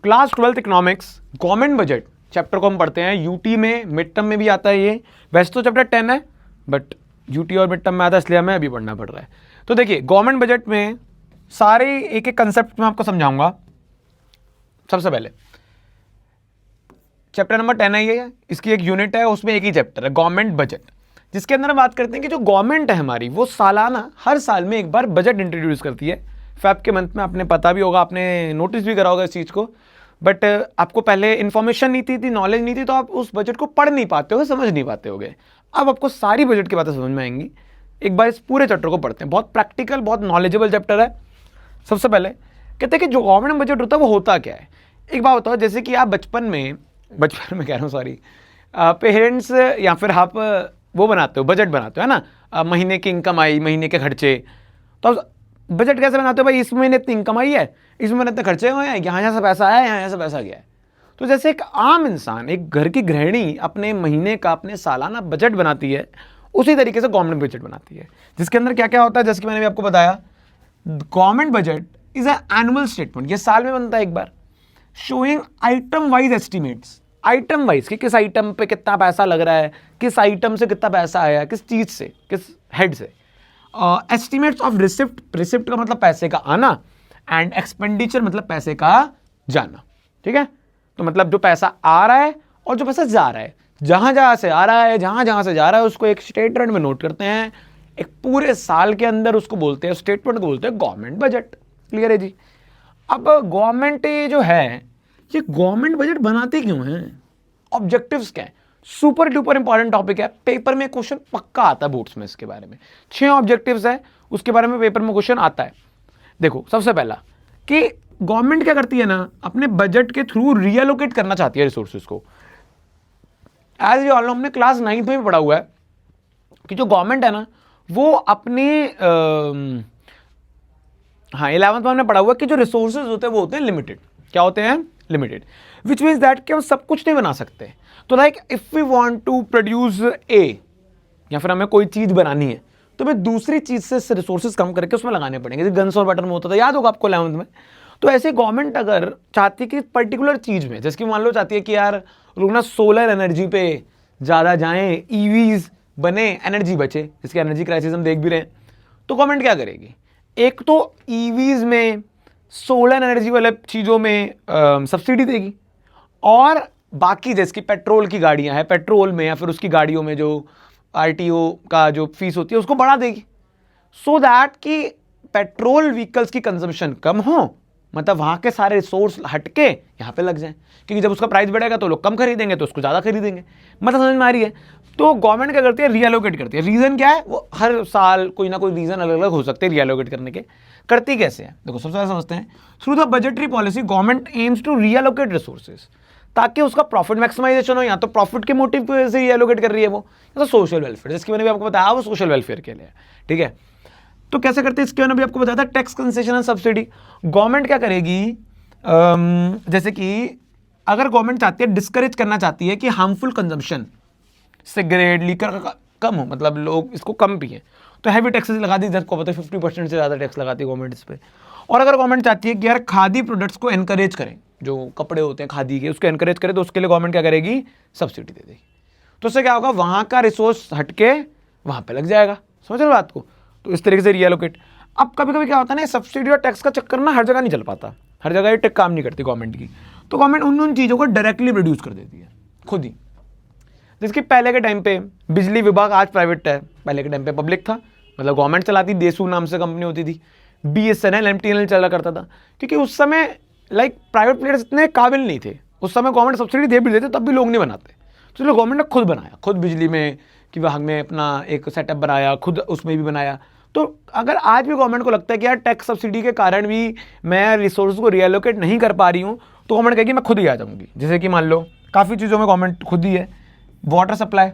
Class 12th economics government budget chapter को हम पढ़ते हैं। यूटी में मिड टर्म में भी आता है ये, वैसे तो चैप्टर 10 है बट यूटी और मिड टर्म में आता है इसलिए हमें अभी पढ़ना पड़ रहा है। तो देखिए गवर्नमेंट बजट में सारे एक एक कंसेप्ट मैं आपको समझाऊंगा। सबसे पहले चैप्टर नंबर 10 है ये, इसकी एक यूनिट है, उसमें एक ही चैप्टर है गवर्नमेंट बजट, जिसके अंदर हम बात करते हैं कि जो गवर्नमेंट है हमारी वो सालाना हर साल में एक बार बजट इंट्रोड्यूस करती है। फेब के मंथ में आपने पता भी होगा, आपने नोटिस भी करा होगा इस चीज़ को, बट आपको पहले इन्फॉर्मेशन नहीं थी, नॉलेज नहीं थी, तो आप उस बजट को पढ़ नहीं पाते हो, समझ नहीं पाते होगे। अब आपको सारी बजट की बातें समझ में आएंगी। एक बार इस पूरे चैप्टर को पढ़ते हैं, बहुत प्रैक्टिकल बहुत नॉलेजेबल चैप्टर है। सबसे पहले कहते हैं कि जो गवर्नमेंट बजट होता है वो होता क्या है। एक बात बताओ, जैसे कि आप बचपन में कह रहा हूँ सॉरी, पेरेंट्स या फिर आप वो बनाते हो, बजट बनाते हो है ना, महीने की इनकम आई, महीने के खर्चे, तो बजट कैसे बनाते हो भाई, इस महीने इतनी इनकम आई है, इस महीने इतने खर्चे हुए हैं, यहाँ से पैसा आया, यहाँ से पैसा गया है। तो जैसे एक आम इंसान, एक घर की गृहिणी अपने महीने का, अपने सालाना बजट बनाती है, उसी तरीके से गवर्नमेंट बजट बनाती है, जिसके अंदर क्या क्या होता है। जैसे कि मैंने भी आपको बताया, government budget is annual statement, ये साल में बनता है एक बार, showing item wise estimates, item wise कि किस आइटम पे कितना पैसा लग रहा है, किस आइटम से कितना पैसा आया, किस चीज़ से, किस हेड से। एस्टिमेट्स ऑफ रिसिप्ट, रिसिप्ट का मतलब पैसे का आना, एंड एक्सपेंडिचर मतलब पैसे का जाना। ठीक है, तो मतलब जो पैसा आ रहा है और जो पैसा जा रहा है, जहाँ जहाँ से आ रहा है, जहाँ जहाँ से जा रहा है, उसको एक स्टेटमेंट में नोट करते हैं। एक पूरे साल के अंदर उसको बोलते हैं, स्टेटमेंट को बोलते हैं गवर्नमेंट बजट। क्लियर है जी। अब गवर्नमेंट जो है, ये गवर्नमेंट बजट बनाते क्यों हैं, ऑब्जेक्टिव्स क्या है, सुपर डुपर इंपॉर्टेंट टॉपिक है। पेपर में क्वेश्चन पक्का आता है बोर्ड्स में इसके बारे में। 6 ऑब्जेक्टिव्स है, उसके बारे में पेपर में क्वेश्चन आता है। देखो सबसे पहला कि गवर्नमेंट क्या करती है ना, अपने बजट के थ्रू रीएलोकेट करना चाहती है रिसोर्सेज को। एज यू ऑल नो, हमने क्लास 9th में भी पढ़ा हुआ है कि जो गवर्नमेंट है ना, वो अपने 11th में हमने पढ़ा हुआ है कि जो रिसोर्सेज होते हैं वो होते हैं लिमिटेड। क्या होते हैं, लिमिटेड, विच मीन्स दैट कि हम सब कुछ नहीं बना सकते। तो like if we want to produce a, या फिर हमें कोई चीज बनानी है, तो हमें दूसरी चीज से रिसोर्सेज कम करके उसमें लगाने पड़ेंगे। जैसे गन्स और बटन में होता था, याद होगा आपको 11th में। तो ऐसे गवर्नमेंट अगर चाहती है कि पर्टिकुलर चीज में, जैसे कि मान लो चाहती है कि यार लोग ना सोलर एनर्जी पे ज्यादा जाएं, ईवीज बने, एनर्जी बचे, जिसकी एनर्जी क्राइसिस हम देख भी रहे हैं, तो गवर्नमेंट क्या करेगी, एक तो ईवीज में, सोलर एनर्जी वाले चीज़ों में सब्सिडी देगी, और बाकी जैसे कि पेट्रोल की गाड़ियां हैं, पेट्रोल में या फिर उसकी गाड़ियों में जो आरटीओ का जो फीस होती है उसको बढ़ा देगी, सो दैट कि पेट्रोल व्हीकल्स की कंजम्पशन कम हो, मतलब वहाँ के सारे रिसोर्स हटके यहाँ पे लग जाएं, क्योंकि जब उसका प्राइस बढ़ेगा तो लोग कम खरीदेंगे तो उसको ज़्यादा खरीदेंगे। मतलब समझ में आ रही है। तो गवर्नमेंट क्या करती है, रीएलोकेट करती है। रीज़न क्या है, वो हर साल कोई ना कोई रीज़न अलग अलग हो सकते हैं रीएलोकेट करने के। करती कैसे है, देखो सबसे पहले समझते हैं। Through the budgetary policy government aims to reallocate resources, ताकि उसका प्रॉफिट मैक्सिमाइजेशन हो। या तो प्रॉफिट के मोटिव की वजह से रीएलोकेट कर रही है वो, या तो सोशल वेलफेयर, जिसकी मैंने भी आपको बताया वो सोशल वेलफेयर के लिए। ठीक है, तो कैसे करते हैं इसके मैंने भी आपको बताया था, tax concession and subsidy. Government क्या करेगी, जैसे कि अगर गवर्नमेंट चाहती है, डिस्करेज करना चाहती है कि हार्मफुल कंजम्पशन, सिगरेट, लीकर कम हो, मतलब लोग इसको कम पिए, तो हैवी टैक्सेस लगा दी। को पता है 50% से ज़्यादा टैक्स लगाती है गवर्नमेंट इस पर। और अगर गवर्नमेंट चाहती है कि यार खादी प्रोडक्ट्स को एनकरेज करें, जो कपड़े होते हैं खादी के उसको एनकरेज करें, तो उसके लिए गवर्नमेंट क्या करेगी, सब्सिडी दे देगी। तो उससे क्या होगा, वहाँ का रिसोर्स हटके वहाँ पे लग जाएगा। समझ रहे हो बात को। तो इस तरीके से रीएलोकेट। अब कभी कभी क्या होता है ना, सब्सिडी और टैक्स का चक्कर ना हर जगह नहीं चल पाता, हर जगह ये टेक काम नहीं करती गवर्नमेंट की। तो गवर्नमेंट उन चीज़ों को डायरेक्टली प्रोड्यूस कर देती है खुद ही। जिसकी पहले के टाइम पे बिजली विभाग आज प्राइवेट है, पहले के टाइम पे पब्लिक था, मतलब गवर्नमेंट चलाती, देसू नाम से कंपनी होती थी, BSNL MTNL चला करता था, क्योंकि उस समय लाइक प्राइवेट प्लेयर्स इतने काबिल नहीं थे। उस समय गवर्नमेंट सब्सिडी दे भी देते तब भी लोग नहीं बनाते, तो चलो गवर्नमेंट ने खुद बनाया, खुद बिजली में कि विभाग में अपना एक सेटअप बनाया, खुद उसमें भी बनाया। तो अगर आज भी गवर्नमेंट को लगता है कि यार टैक्स सब्सिडी के कारण भी मैं रिसोर्स को रीएलोकेट नहीं कर पा रही हूँ, तो गवर्नमेंट कहेगी मैं खुद ही आ जाऊँगी। जैसे कि मान लो काफ़ी चीज़ों में गवर्नमेंट खुद ही है, वाटर सप्लाई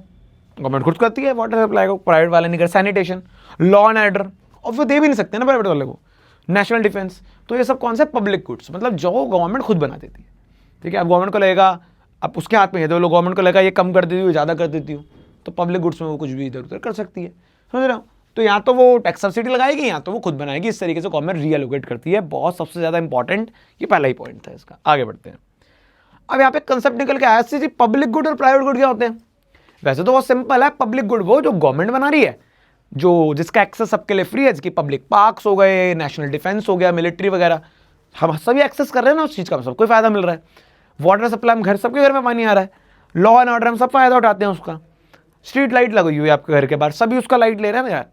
गवर्नमेंट खुद करती है, वाटर सप्लाई को प्राइवेट वाले नहीं कर। सैनिटेशन, लॉ एंड ऑर्डर, और वो दे भी नहीं सकते ना प्राइवेट वाले को। नेशनल डिफेंस, तो ये सब कौन से पब्लिक गुड्स, मतलब जो गवर्नमेंट खुद बना देती है। ठीक है, अब गवर्नमेंट को लगेगा, अब उसके हाथ में है, तो गवर्नमेंट को लगेगा ये कम कर देती हूँ, ज़्यादा कर देती हूँ, तो पब्लिक गुड्स में वो कुछ भी इधर उधर कर सकती है। समझ रहे हो। तो या तो वो टैक्स सब्सिडी लगाएगी या तो वो खुद बनाएगी। इस तरीके से गवर्नमेंट रीएलोकेट करती है। बहुत सबसे ज़्यादा इंपॉर्टेंट ये पहला ही पॉइंट था इसका। आगे बढ़ते हैं। अब यहाँ पे कंसेप्ट निकल के आया कि पब्लिक गुड और प्राइवेट गुड क्या होते हैं। वैसे तो बहुत सिंपल है, पब्लिक गुड वो जो गवर्नमेंट बना रही है, जो जिसका एक्सेस सबके लिए फ्री है, जिसकी पब्लिक पार्क्स हो गए, नेशनल डिफेंस हो गया, मिलिट्री वगैरह, हम सभी एक्सेस कर रहे हैं ना उस चीज़ का, सबको फायदा मिल रहा है। वाटर सप्लाई में घर, सबके घर में पानी आ रहा है, लॉ एंड ऑर्डर हम सब फायदा उठाते हैं उसका। स्ट्रीट लाइट लगी हुई है आपके घर के बाहर, सभी उसका लाइट ले रहे हैं ना यार,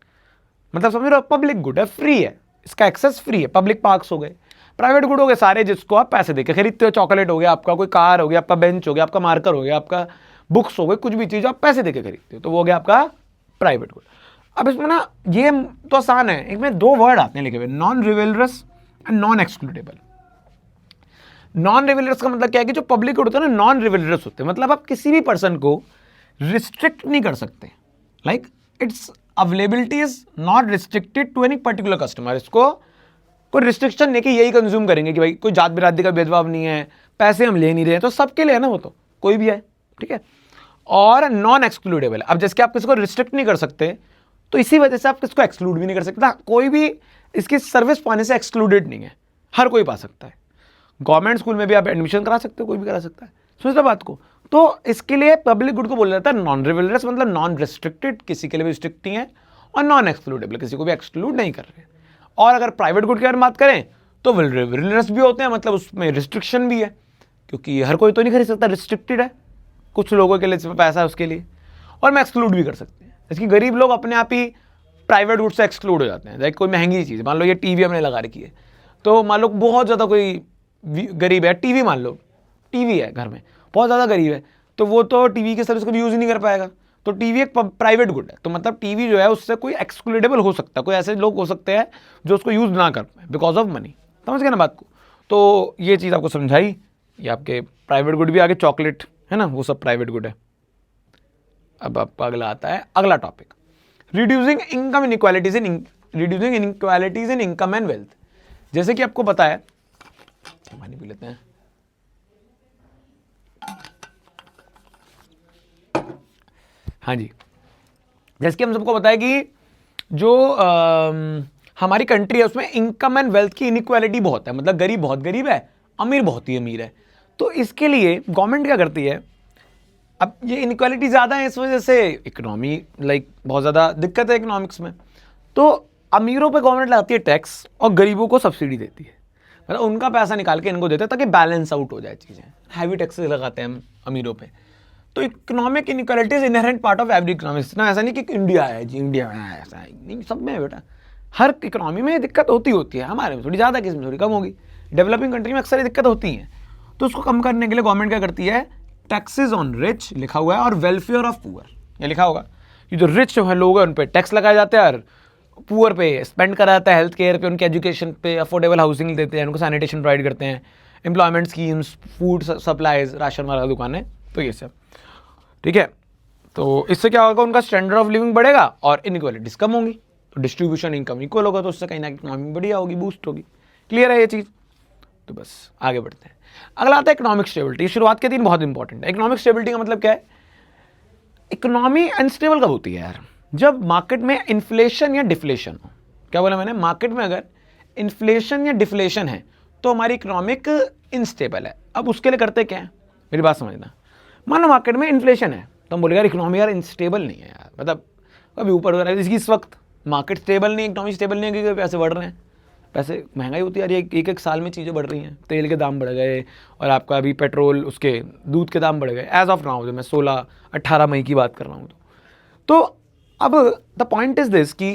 मतलब समझ रहे हो, पब्लिक गुड है, फ्री है, इसका एक्सेस फ्री है। पब्लिक पार्क्स हो गए। प्राइवेट गुड हो गए सारे जिसको आप पैसे देकर खरीदते हो। चॉकलेट हो गया आपका, कोई कार हो गया, आपका बेंच हो गया, आपका मार्कर हो गया, आपका बुक्स हो गए, कुछ भी चीज़ आप पैसे देकर खरीदते हो, तो वो हो गया आपका प्राइवेट गुड। अब इसमें ना ये तो आसान है, इसमें दो वर्ड आते हैं लिखे हुए, non rivalrous and non excludable. Non rivalrous का मतलब क्या है कि जो पब्लिक गुड होता है ना, नॉन रिवेलरस होते हैं, मतलब आप किसी भी पर्सन को रिस्ट्रिक्ट नहीं कर सकते। Like its availability is not restricted to any particular customer. इसको कोई रिस्ट्रिक्शन नहीं कि यही कंज्यूम करेंगे, कि भाई कोई जात बिरादरी का भेदभाव नहीं है, पैसे हम ले नहीं रहे हैं, तो सबके लिए है ना, वो तो कोई भी है, ठीक है। और नॉन एक्सक्लूडेबल, अब जैसे कि आप किसी को रिस्ट्रिक्ट नहीं कर सकते, तो इसी वजह से आप किसको एक्सक्लूड भी नहीं कर सकता। कोई भी इसकी सर्विस पाने से एक्सक्लूडेड नहीं है, हर कोई पा सकता है। गवर्नमेंट स्कूल में भी आप एडमिशन करा सकते हो, कोई भी करा सकता है, समझ लो बात को। तो इसके लिए पब्लिक गुड को बोला जाता है नॉन रिवेलरस, मतलब नॉन रिस्ट्रिक्टेड, किसी के लिए भी रिस्ट्रिक्ट नहीं है, और नॉन एक्सक्लूडेबल, किसी को भी एक्सक्लूड नहीं कर रहे। और अगर प्राइवेट गुड की बारे में बात करें तो रिवेलरस भी होते हैं, मतलब उसमें रिस्ट्रिक्शन भी है, क्योंकि हर कोई तो नहीं खरीद सकता, रिस्ट्रिक्टेड है, कुछ लोगों के लिए पैसा है उसके लिए। और मैं एक्सक्लूड भी कर सकते हैं, जैसे कि गरीब लोग अपने आप ही प्राइवेट गुड से एक्सक्लूड हो जाते हैं। लाइक कोई महंगी चीज़, मान लो ये टीवी हमने लगा रखी है, तो मान लो बहुत ज़्यादा कोई गरीब है, टीवी मान लो, टीवी है घर में, बहुत ज़्यादा गरीब है, तो वो तो टीवी की सर्विस कभी यूज़ ही नहीं कर पाएगा। तो टीवी एक प्राइवेट गुड है, तो मतलब टीवी जो है उससे कोई एक्सक्लूडेबल हो सकता है, कोई ऐसे लोग हो सकते हैं जो उसको यूज़ ना कर पाए बिकॉज ऑफ मनी। समझ गए ना बात को। तो ये चीज़ आपको समझाई, ये आपके प्राइवेट गुड भी आगे, चॉकलेट है ना, वो सब प्राइवेट गुड है। अब आपका अगला आता है, अगला topic, reducing income inequalities in income and wealth. जैसे कि आपको पता है, पानी पी लेते हैं। हाँ जी, जैसे कि हम सबको पता है कि जो हमारी कंट्री है उसमें इनकम एंड वेल्थ की इनइक्वालिटी बहुत है, मतलब गरीब बहुत गरीब है, अमीर बहुत ही अमीर है। तो इसके लिए गवर्नमेंट क्या करती है, अब ये इनइक्वालिटी ज़्यादा है, इस वजह से इकोनॉमी बहुत ज़्यादा दिक्कत है इकोनॉमिक्स में। तो अमीरों पे गवर्नमेंट लगाती है टैक्स और गरीबों को सब्सिडी देती है, मतलब उनका पैसा निकाल के इनको देते हैं ताकि बैलेंस आउट हो जाए चीज़ें। हैवी टैक्सेस लगाते हैं हम अमीरों पे। तो economic inequality is inherent part of every economics ना, ऐसा नहीं कि इंडिया है जी, इंडिया में ऐसा है नहीं, सब में है बेटा। हर इकोनॉमी में दिक्कत होती है, हमारे में थोड़ी ज़्यादा, किसी में थोड़ी कम होगी। डेवलपिंग कंट्री में अक्सर ये दिक्कत होती हैं। तो उसको कम करने के लिए गवर्नमेंट क्या करती है, टैक्सेस ऑन रिच लिखा हुआ है और वेलफेयर ऑफ पुअर, ये लिखा होगा कि जो रिच है लोग हैं उन पर टैक्स लगाए जाते हैं और पुअर पे स्पेंड करा जाता है, हेल्थ केयर पे, उनके एजुकेशन पे, अफोर्डेबल हाउसिंग देते हैं, उनको सैनिटेशन प्रोवाइड करते हैं, employment schemes, food supplies, ration वाला दुकानें, तो ये सब ठीक है। तो इससे क्या होगा, उनका स्टैंडर्ड ऑफ लिविंग बढ़ेगा और इनइक्वालिटीज कम होंगी, तो डिस्ट्रीब्यूशन इनकम इक्वल होगा, तो उससे कहीं ना इकोनॉमी बढ़िया होगी, बूस्ट होगी। क्लियर है ये चीज़। तो बस आगे बढ़ते हैं। अगला आता है इकोनॉमिक स्टेबिलिटी। शुरुआत के दिन बहुत इंपॉर्टेंट है। इकोनॉमिक स्टेबिलिटी का मतलब क्या है, इकोनॉमी अनस्टेबल कब होती है यार, जब मार्केट में इन्फ्लेशन या डिफ्लेशन हो। क्या बोला मैंने, मार्केट में अगर इन्फ्लेशन या डिफ्लेशन है तो हमारी इकोनॉमिक इनस्टेबल है। अब उसके लिए करते क्या है, मेरी बात समझना। मान लो मार्केट में इन्फ्लेशन है तो हम बोलेगा यार इकोनॉमी यार इनस्टेबल नहीं है यार, मतलब कभी ऊपर हो रहा है। इस वक्त मार्केट स्टेबल नहीं है, इकोनॉमी स्टेबल नहीं है, क्योंकि पैसे बढ़ रहे हैं, पैसे महंगाई होती है यार, एक एक साल में चीज़ें बढ़ रही हैं, तेल के दाम बढ़ गए और आपका अभी पेट्रोल, उसके दूध के दाम बढ़ गए। एज ऑफ नाउ, मैं 16-18 मई की बात कर रहा हूँ। तो अब द पॉइंट इज दिस कि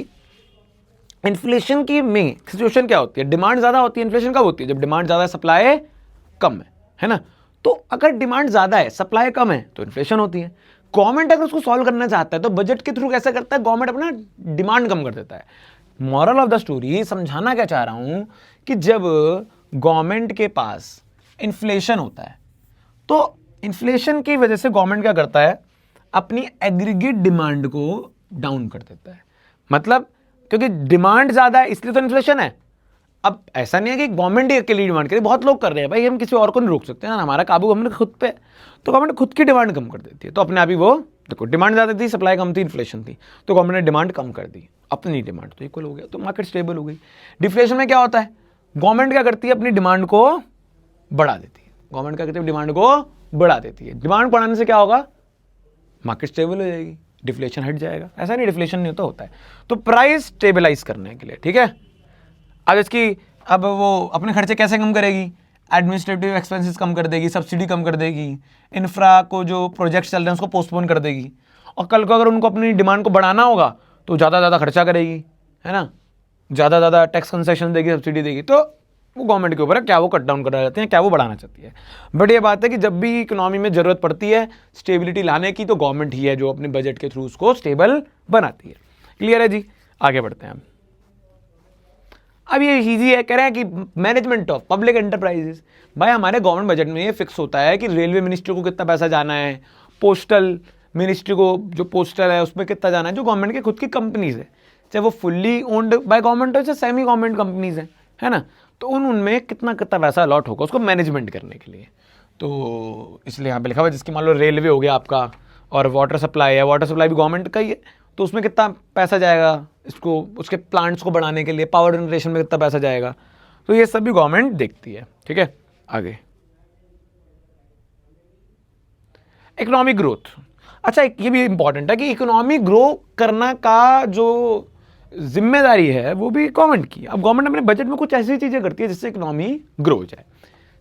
इन्फ्लेशन की में सिचुएशन क्या होती है, डिमांड ज़्यादा होती है। इन्फ्लेशन कब होती है, जब डिमांड ज़्यादा है, सप्लाई कम है ना। तो अगर डिमांड ज़्यादा है, सप्लाई कम है, तो इन्फ्लेशन होती है। गवर्नमेंट अगर उसको सॉल्व करना चाहता है तो बजट के थ्रू कैसे करता है, गवर्नमेंट अपना डिमांड कम कर देता है। मॉरल ऑफ द स्टोरी, समझाना क्या चाह रहा हूं कि जब गवर्नमेंट के पास इन्फ्लेशन होता है तो इन्फ्लेशन की वजह से गवर्नमेंट क्या करता है, अपनी एग्रीगेट डिमांड को डाउन कर देता है। मतलब क्योंकि डिमांड ज़्यादा है इसलिए तो इन्फ्लेशन है। अब ऐसा नहीं है कि गवर्नमेंट ही अकेली डिमांड करे, बहुत लोग कर रहे हैं भाई, हम किसी और को नहीं रोक सकते ना, हमारा काबू हमने खुद पे। तो गवर्नमेंट खुद की डिमांड कम कर देती है, तो अपने आप ही वो देखो, डिमांड ज़्यादा थी, सप्लाई कम थी, इन्फ्लेशन थी, तो गवर्नमेंट ने डिमांड कम कर दी। अपनी डिमांड तो इक्वल हो गया, तो मार्केट स्टेबल हो गई। डिफ्लेशन में क्या होता है, गवर्नमेंट क्या करती है, अपनी डिमांड को बढ़ा देती है। गवर्नमेंट क्या करती है, डिमांड को बढ़ा देती है। डिमांड बढ़ाने से क्या होगा, मार्केट स्टेबल हो जाएगी, डिफ्लेशन हट जाएगा। ऐसा नहीं डिफ्लेशन नहीं होता है। तो प्राइस स्टेबलाइज करने के लिए, ठीक है। अब इसकी अब वो अपने खर्चे कैसे कम करेगी, एडमिनिस्ट्रेटिव एक्सपेंसेस कम कर देगी, सब्सिडी कम कर देगी, इंफ्रा को जो प्रोजेक्ट चल रहे हैं उसको पोस्टपोन कर देगी। और कल को अगर उनको अपनी डिमांड को बढ़ाना होगा तो ज़्यादा खर्चा करेगी, है ना, ज़्यादा टैक्स कंसेशन देगी, सब्सिडी देगी। तो वो गवर्नमेंट के ऊपर है, क्या वो कट डाउन करना चाहती है, क्या वो बढ़ाना चाहती है। बट ये बात है कि जब भी इकोनॉमी में ज़रूरत पड़ती है स्टेबिलिटी लाने की, तो गवर्नमेंट ही है जो अपने बजट के थ्रू उसको स्टेबल बनाती है। क्लियर है जी, आगे बढ़ते हैं। अब ये इजी है, कह रहे हैं कि मैनेजमेंट ऑफ पब्लिक एंटरप्राइजेस। भाई हमारे गवर्नमेंट बजट में ये फिक्स होता है कि रेलवे मिनिस्ट्री को कितना पैसा जाना है, पोस्टल मिनिस्ट्री को जो पोस्टल है उसमें कितना जाना है, जो गवर्नमेंट की खुद की कंपनीज है, चाहे वो फुल्ली ओन्ड बाय गवर्नमेंट हो चाहे सेमी गवर्नमेंट कंपनीज है ना, तो उनमें कितना पैसा अलॉट होगा उसको मैनेजमेंट करने के लिए। तो इसलिए यहाँ पे लिखा हुआ है, जिसकी मान लो रेलवे हो गया आपका, और वाटर सप्लाई है, वाटर सप्लाई भी गवर्नमेंट का ही है, तो उसमें कितना पैसा जाएगा, इसको उसके प्लांट्स को बढ़ाने के लिए, पावर जनरेशन में कितना पैसा जाएगा, तो ये सब भी गवर्नमेंट देखती है। ठीक है, आगे इकोनॉमिक ग्रोथ। अच्छा, ये भी इंपॉर्टेंट है कि इकोनॉमी ग्रो करना का जो जिम्मेदारी है वो भी गवर्नमेंट की। अब गवर्नमेंट अपने बजट में कुछ ऐसी चीज़ें करती है जिससे इकोनॉमी ग्रो हो जाए।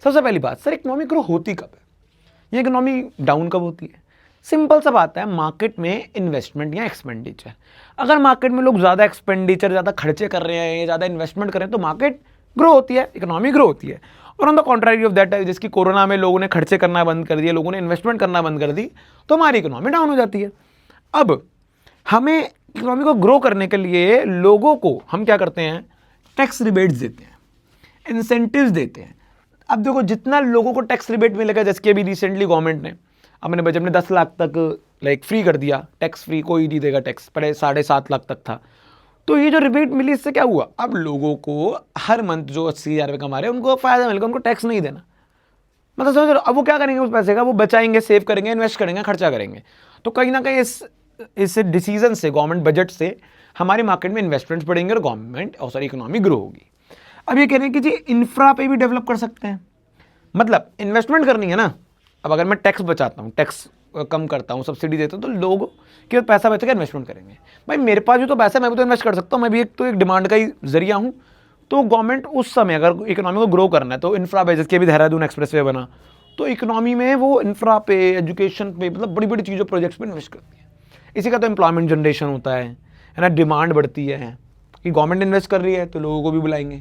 सबसे पहली बात, सर इकोनॉमी ग्रो होती कब है, ये इकोनॉमी डाउन कब होती है? सिंपल सा बात है, मार्केट में इन्वेस्टमेंट या एक्सपेंडिचर। अगर मार्केट में लोग ज़्यादा एक्सपेंडिचर, ज़्यादा खर्चे कर रहे हैं, ज़्यादा इन्वेस्टमेंट कर रहे हैं, तो मार्केट ग्रो होती है, इकोनॉमी ग्रो होती है। और on the contrary of that, जिसकी कोरोना में लोगों ने खर्चे करना बंद कर दिया, लोगों ने इन्वेस्टमेंट करना बंद कर दी, तो हमारी इकोनॉमी डाउन हो जाती है। अब हमें इकोनॉमी को ग्रो करने के लिए लोगों को हम क्या करते हैं, टैक्स रिबेट्स देते हैं, इंसेंटिव्स देते हैं। अब देखो, जितना लोगों को टैक्स रिबेट मिलेगा, जैसे कि अभी रिसेंटली गवर्नमेंट ने अपने बजट में 10 लाख तक लाइक फ्री कर दिया, टैक्स फ्री, कोई नहीं देगा टैक्स, पहले 7.5 लाख तक था। तो ये जो रिबेट मिली, इससे क्या हुआ, अब लोगों को हर मंथ जो 80,000 रुपये कमा रहे हैं उनको फायदा मिलेगा, उनको टैक्स नहीं देना। मतलब समझ रहे हो, अब वो क्या करेंगे उस पैसे का, वो बचाएंगे, सेव करेंगे, इन्वेस्ट करेंगे, खर्चा करेंगे। तो कहीं ना कहीं इस डिसीजन से, गवर्नमेंट बजट से हमारी मार्केट में इन्वेस्टमेंट्स बढ़ेंगे और गवर्नमेंट इकोनॉमी ग्रो होगी। अब ये कह रहे हैं कि जी इंफ्रा पे भी डेवलप कर सकते हैं, मतलब इन्वेस्टमेंट करनी है ना। अब अगर मैं टैक्स बचाता हूँ, टैक्स कम करता हूँ, सब्सिडी देता हूँ, तो लोग के पैसा बचेगा, इन्वेस्टमेंट करेंगे। भाई मेरे पास भी तो पैसा है, मैं भी तो इन्वेस्ट कर सकता हूँ, मैं भी एक डिमांड का ही जरिया हूँ। तो गवर्नमेंट उस समय अगर इकोनॉमी को ग्रो करना है तो इंफ्रा पे, जैसे अभी देहरादून एक्सप्रेसवे बना, तो इकोनॉमी में वो इंफ्रा पे, एजुकेशन पे, मतलब बड़ी बड़ी चीज़ों, प्रोजेक्ट्स पे इन्वेस्ट करती है। इसी का तो एम्प्लॉयमेंट जनरेशन होता है ना, डिमांड बढ़ती है कि गवर्नमेंट इन्वेस्ट कर रही है तो लोगों को भी बुलाएंगे,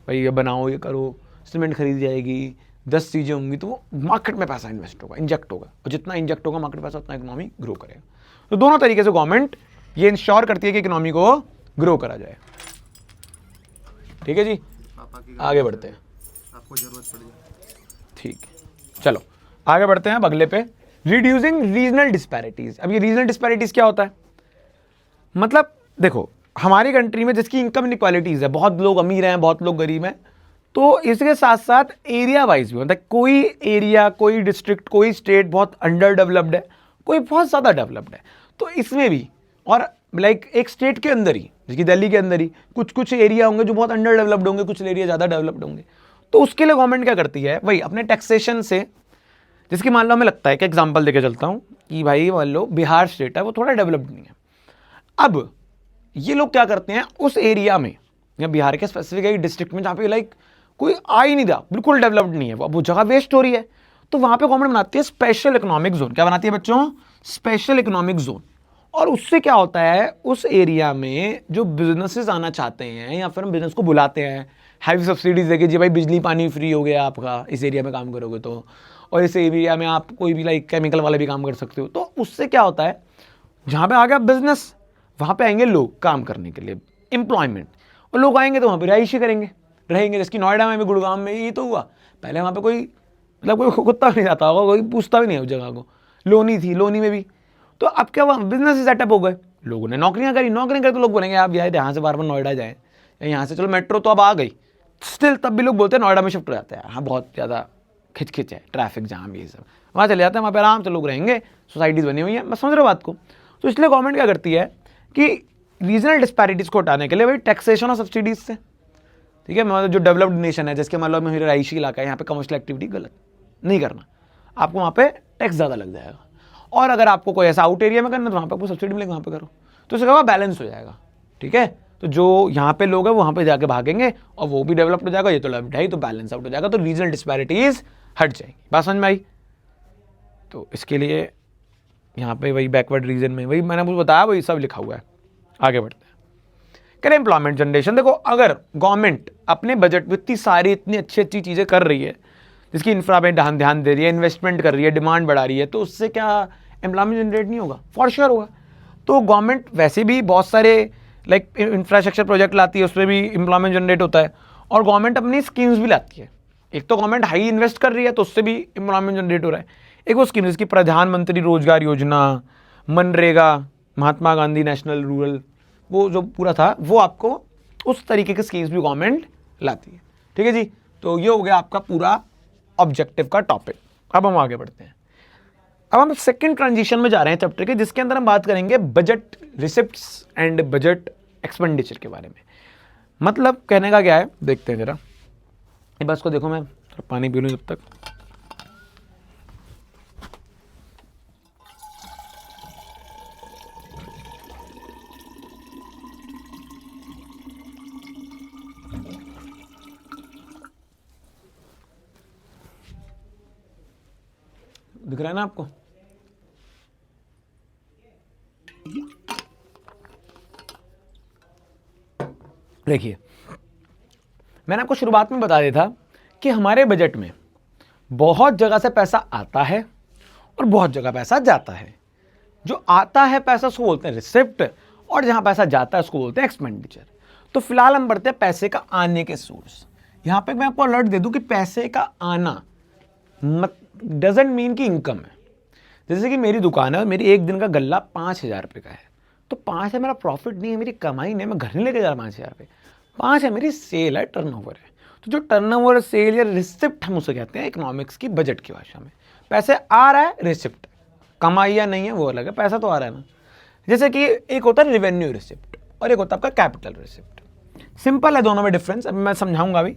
भाई ये बनाओ, ये करो, सीमेंट खरीद जाएगी, 10 चीज़ें होंगी, तो वो मार्केट में पैसा इन्वेस्ट होगा, इंजेक्ट होगा, और जितना इंजेक्ट होगा मार्केट पैसा उतना इकोनॉमी ग्रो करेगा। तो दोनों तरीके से गवर्नमेंट ये इंश्योर करती है कि इकोनॉमी को ग्रो करा जाए। ठीक है जी, आगे बढ़ते हैं, आपको जरूरत पड़ जाए। ठीक है, चलो आगे बढ़ते हैं अब अगले पे, रिड्यूसिंग रीजनल डिस्पैरिटीज। अब ये रीजनल डिस्पैरिटीज क्या होता है, मतलब देखो हमारी कंट्री में जिसकी इनकम इनइक्वालिटीज है, बहुत लोग अमीर हैं, बहुत लोग गरीब हैं, तो इसके साथ साथ एरिया वाइज भी, मतलब कोई एरिया, कोई डिस्ट्रिक्ट, कोई स्टेट बहुत अंडर डेवलप्ड है, कोई बहुत ज़्यादा डेवलप्ड है। तो इसमें भी, और लाइक एक स्टेट के अंदर ही, जैसे दिल्ली के अंदर ही कुछ एरिया होंगे जो बहुत अंडर डेवलप्ड होंगे, कुछ एरिया ज़्यादा डेवलप्ड होंगे। तो उसके लिए गवर्नमेंट क्या करती है, वही अपने टैक्सेशन से, जिसकी मान लो हमें लगता है कि एग्जाम्पल देके चलता हूँ कि भाई मान लो बिहार स्टेट है, वो थोड़ा डेवलप्ड नहीं है। अब ये लोग क्या करते हैं, उस एरिया में या बिहार के स्पेसिफिक एक डिस्ट्रिक्ट में जहाँ पे लाइक कोई आ ही नहीं रहा, बिल्कुल डेवलप्ड नहीं है, वो जगह वेस्ट हो रही है, तो वहाँ पे गवर्नमेंट बनाती है स्पेशल इकोनॉमिक जोन। क्या बनाती है बच्चों, स्पेशल इकोनॉमिक जोन। और उससे क्या होता है, उस एरिया में जो बिजनेसेस आना चाहते हैं, या फिर हम बिजनेस को बुलाते हैं, हैवी सब्सिडीज देके, जी भाई बिजली पानी फ्री हो गया आपका, इस एरिया में काम करोगे तो, और इस एरिया में आप कोई भी लाइक केमिकल वाले भी काम कर सकते हो। तो उससे क्या होता है, जहाँ पे आ गया बिजनेस, वहाँ पे आएंगे लोग काम करने के लिए, एम्प्लॉयमेंट, और लोग आएंगे तो वहाँ पे रिहाइशी करेंगे, रहेंगे। जैसे नोएडा में भी, गुड़गांव में ये तो हुआ, पहले वहाँ पे कोई मतलब कोई कुत्ता भी नहीं जाता होगा, कोई पूछता भी नहीं है उस जगह को। लोनी थी, लोनी में भी, तो अब क्या हुआ, बिजनेस सेटअप हो गए, लोगों ने नौकरियाँ करी, नौकरियाँ करी तो लोग बोलेंगे आप यार यहाँ से बार बार नोएडा जाएँ, या यहाँ से चलो मेट्रो तो अब आ गई, स्टिल तब भी लोग बोलते हैं नोएडा में शिफ्ट हो जाते हैं, हाँ बहुत ज़्यादा खिच है, ट्रैफिक जाम ये सब, वहाँ चले जाते हैं, वहाँ पर आराम से लोग रहेंगे, सोसाइटीज़ बनी हुई हैं, मैं समझ रहा हूँ बात को। तो इसलिए गवर्नमेंट क्या करती है कि रीजनल डिस्पैरिटीज को हटाने के लिए भाई टैक्सेशन और सब्सिडीज से, ठीक है। मतलब जो डेवलप्ड नेशन है, जिसके मतलब मेरा रहायशी इलाका है, यहाँ पे कमर्शियल एक्टिविटी गलत नहीं करना, आपको वहाँ पे टैक्स ज़्यादा लग जाएगा। और अगर आपको कोई ऐसा आउट एरिया में करना तो वहाँ पे आपको सब्सिडी मिलेगी, वहाँ पे करो, तो इससे क्या बैलेंस हो जाएगा, ठीक है। तो जो यहाँ पे लोग हैं वहाँ पे जाके भागेंगे और वो भी डेवलप्ड हो जाएगा, ये तो डेवलप्ड है, तो बैलेंस आउट हो जाएगा, तो रीजनल डिस्पैरिटीज हट जाएगी। बात समझ में आई? तो इसके लिए यहाँ पे वही बैकवर्ड रीजन में वही मैंने आपको बताया, वही सब लिखा हुआ है। आगे बढ़ते हैं। करें एम्प्लॉयमेंट जनरेशन। देखो, अगर गवर्नमेंट अपने बजट में इतनी सारी इतनी अच्छी अच्छी चीज़ें कर रही है, जिसकी इंफ्रा में ध्यान दे रही है, इन्वेस्टमेंट कर रही है, डिमांड बढ़ा रही है, तो उससे क्या एम्प्लॉयमेंट जनरेट नहीं होगा? फॉर श्योर होगा। तो गवर्नमेंट वैसे भी बहुत सारे लाइक इंफ्रास्ट्रक्चर प्रोजेक्ट लाती है, उसमें भी एम्प्लॉयमेंट जनरेट होता है, और गवर्नमेंट अपनी स्कीम्स भी लाती है। एक तो गवर्नमेंट हाई इन्वेस्ट कर रही है, तो उससे भी एम्प्लॉयमेंट जनरेट हो रहा है। एक वो स्कीम जिसकी प्रधानमंत्री रोजगार योजना, मनरेगा, महात्मा गांधी नेशनल रूरल, वो जो पूरा था, वो आपको उस तरीके के स्कीम्स भी गवर्नमेंट लाती है, ठीक है जी। तो ये हो गया आपका पूरा ऑब्जेक्टिव का टॉपिक। अब हम आगे बढ़ते हैं। अब हम सेकंड ट्रांजिशन में जा रहे हैं चैप्टर के, जिसके अंदर हम बात करेंगे budget receipts and budget expenditure के बारे में। मतलब कहने का क्या है, देखते हैं जरा। ये बस को देखो, मैं थोड़ा पानी पी लूँ जब तक। दिख रहा है ना आपको? देखिए, मैंने आपको शुरुआत में बता दिया था कि हमारे बजट में बहुत जगह से पैसा आता है और बहुत जगह पैसा जाता है। जो आता है पैसा उसको बोलते हैं रिसिप्ट, और जहां पैसा जाता है उसको बोलते हैं एक्सपेंडिचर। तो फिलहाल हम बढ़ते हैं पैसे का आने के सोर्स। यहां पे मैं आपको अलर्ट दे दूं कि पैसे का आना डजंट मीन कि इनकम है। जैसे कि मेरी दुकान है और मेरी एक दिन का गल्ला 5,000 रुपये का है, तो 5 है मेरा प्रॉफिट नहीं है, मेरी कमाई नहीं है, मैं घर नहीं लेके जा रहा 5,000 रुपये। 5 है मेरी सेल है, टर्नओवर है। तो जो टर्नओवर, सेल या रिसिप्ट हम उसे कहते हैं इकोनॉमिक्स की बजट की भाषा में। पैसे आ रहा है, रिसिप्ट। कमाई या नहीं है वो अलग है, पैसा तो आ रहा है ना। जैसे कि एक होता है रेवेन्यू रिसिप्ट और एक होता है आपका कैपिटल रिसिप्ट। सिंपल है दोनों में डिफरेंस, अब मैं समझाऊंगा अभी।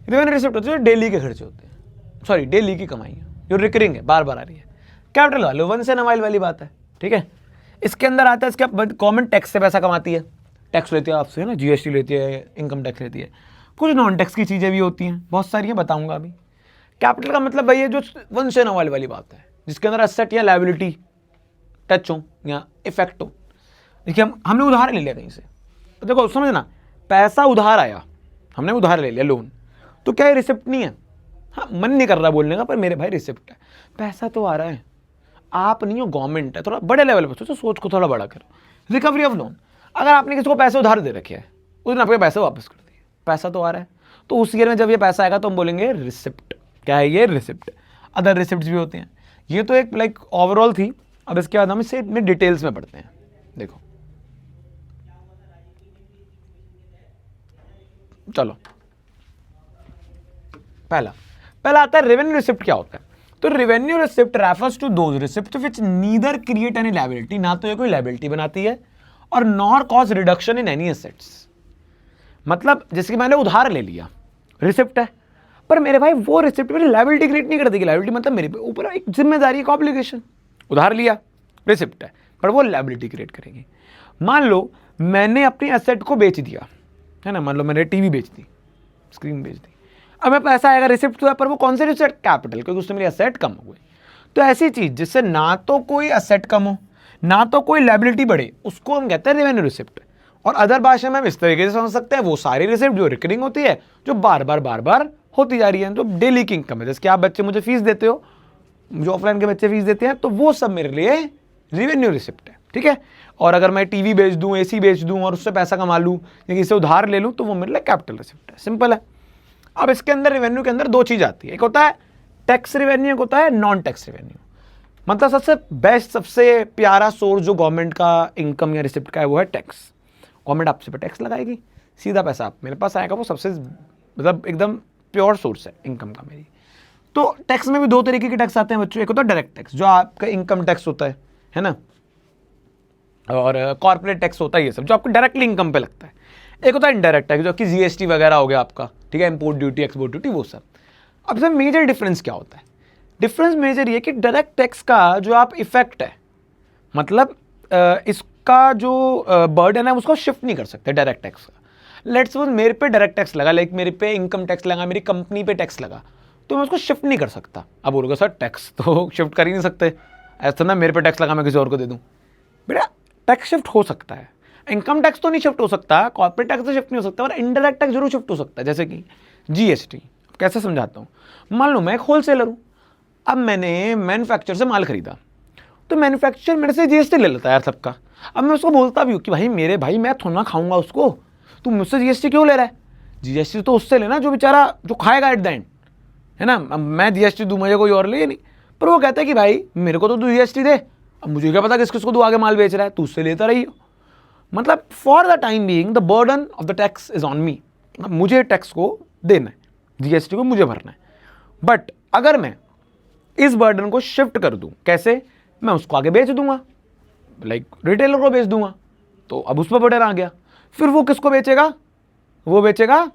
रेवेन्यू रिसिप्ट होते हैं डेली के खर्चे होते हैं, सॉरी डेली की कमाई है जो रिकरिंग है, बार बार आ रही है। कैपिटल वाले वंस एंड वाइल वाली बात है, ठीक है। इसके अंदर आता है, इसके गवर्नमेंट टैक्स से पैसा कमाती है, टैक्स लेती है आपसे, है ना, जीएसटी लेती है, इनकम टैक्स लेती है। कुछ नॉन टैक्स की चीज़ें भी होती हैं, बहुत सारी हैं, बताऊंगा अभी। कैपिटल का मतलब भाई ये जो वंस एंड वाइल वाली बात है, जिसके अंदर एसेट या लायबिलिटी टच हो या इफेक्ट हो। देखिए, हमने उधार ले लिया कहीं से, तो देखो समझना, पैसा उधार आया, हमने उधार ले लिया लोन, तो क्या ये रिसिप्ट नहीं है? हाँ, मन नहीं कर रहा बोलने का, पर मेरे भाई रिसिप्ट है, पैसा तो आ रहा है। आप नहीं हो, गवर्नमेंट है, थोड़ा बड़े लेवल पर सोचो, सोच को थोड़ा बड़ा करो। रिकवरी ऑफ लोन, अगर आपने किसी को पैसे उधार दे रखे हैं, उस दिन आपके पैसे वापस कर दिए, पैसा तो आ रहा है, तो उस ईयर में जब ये पैसा आएगा तो हम बोलेंगे रिसिप्ट। क्या है ये? रिसिप्ट। अदर रिसिप्ट भी होते हैं। ये तो एक लाइक ओवरऑल थी। अब इसके बाद हम इसे में डिटेल्स में पढ़ते हैं। देखो, चलो, पहला आता है रेवेन्यू रिसिप्ट। क्या होता है? तो revenue receipt refers to those receipt which neither create any liability, ना तो ये कोई लायबिलिटी बनाती है और nor cause reduction in any assets. मतलब जैसे कि मैंने उधार ले लिया, रिसिप्ट है, पर मेरे भाई वो रिसिप्ट मेरी लायबिलिटी क्रिएट नहीं कर देगी। लायबिलिटी मतलब मेरे ऊपर एक जिम्मेदारी, एक ऑब्लिगेशन। उधार लिया, रिसिप्ट है, पर वो लायबिलिटी क्रिएट करेगी। मान लो मैंने अपनी एसेट को बेच दिया, है ना, मान लो मैंने टीवी बेच दी, स्क्रीन बेच दी, अब मेरे पैसा आएगा, रिसिप्ट तो है, पर वो कौन से रिसिप्ट? कैपिटल, क्योंकि उससे मेरी एसेट कम हो गई। तो ऐसी चीज जिससे ना तो कोई एसेट कम हो, ना तो कोई लायबिलिटी बढ़े, उसको हम कहते हैं रेवेन्यू रिसिप्ट। और अदर भाषा में हम इस तरीके से समझ सकते हैं, वो सारी रिसिप्ट जो रिकरिंग होती है, जो बार बार होती जा रही है, जो डेली की इनकम है। जैसे कि आप बच्चे मुझे फीस देते हो, जो ऑफलाइन के बच्चे फीस देते हैं, तो वो सब मेरे लिए रेवेन्यू रिसिप्ट है, ठीक है। और अगर मैं टीवी बेच दूं, एसी बेच दूं और उससे पैसा कमा लूं या किसी से उधार ले लूं, तो वो मेरे लिए कैपिटल रिसिप्ट है। सिंपल है। अब इसके अंदर रेवेन्यू के अंदर दो चीज आती है, एक होता है टैक्स रेवेन्यू, एक होता है नॉन टैक्स रेवेन्यू। मतलब सबसे बेस्ट, सबसे प्यारा सोर्स जो गवर्नमेंट का इनकम या रिसिप्ट का है, वो है टैक्स। गवर्नमेंट आपसे पे टैक्स लगाएगी, सीधा पैसा आप मेरे पास आएगा, वो सबसे मतलब एकदम प्योर सोर्स है इनकम का मेरी। तो टैक्स में भी दो तरीके के टैक्स आते हैं बच्चों। एक होता है डायरेक्ट टैक्स, जो आपका इनकम टैक्स होता है ना, और कॉर्पोरेट टैक्स होता है ये सब जो आपको डायरेक्टली इनकम पे लगता है। एक होता है इनडायरेक्ट टैक्स जो कि जीएसटी वगैरह हो गया आपका, ठीक है, इंपोर्ट ड्यूटी, एक्सपोर्ट ड्यूटी, वो सब। अब सर मेजर डिफरेंस क्या होता है? डिफरेंस मेजर ये कि डायरेक्ट टैक्स का जो आप इफेक्ट है, मतलब इसका जो बर्डन है उसको शिफ्ट नहीं कर सकते डायरेक्ट टैक्स का। लेट्स सपोज मेरे पे डायरेक्ट टैक्स लगा, लाइक मेरे पे इनकम टैक्स लगा, मेरी कंपनी पे टैक्स लगा, तो मैं उसको शिफ्ट नहीं कर सकता। अब बोलोगे सर टैक्स तो शिफ्ट कर ही नहीं सकते, ऐसा ना मेरे पे टैक्स लगा मैं किसी और को दे दूँ। बेटा टैक्स शिफ्ट हो सकता है, इनकम टैक्स तो नहीं शिफ्ट हो सकता, कॉर्पोरेट टैक्स तो शिफ्ट नहीं हो सकता, और इनडायरेक्ट टैक्स जरूर शिफ्ट हो सकता है। जैसे कि जीएसटी, कैसे समझाता हूँ, मान लो मैं एक होलसेलर हूँ, अब मैंने मैन्युफैक्चर से माल खरीदा, तो मैन्युफैक्चर मेरे से जीएसटी ले लेता है यार सबका। अब मैं उसको बोलता भी हूँ कि भाई मेरे भाई मैं थोड़ा ना खाऊंगा उसको, तू मुझसे जीएसटी क्यों ले रहा है? जीएसटी तो उससे लेना जो बेचारा जो खाएगा एट द एंड, है ना। अब मैं जीएसटी दूँ, मुझे कोई और ले नहीं, पर वो कहता है कि भाई मेरे को तो तू जीएसटी दे, अब मुझे क्या पता किस किसको तू आगे माल बेच रहा है, तू उससे लेता रही हो। मतलब for the time being the burden of the tax is on me, मुझे टैक्स को देना है, जीएसटी को मुझे भरना है। बट अगर मैं इस बर्डन को शिफ्ट कर दूं, कैसे? मैं उसको आगे बेच दूंगा, लाइक रिटेलर को बेच दूंगा, तो अब उस पर बर्डन आ गया, फिर वो किसको बेचेगा? वो बेचेगा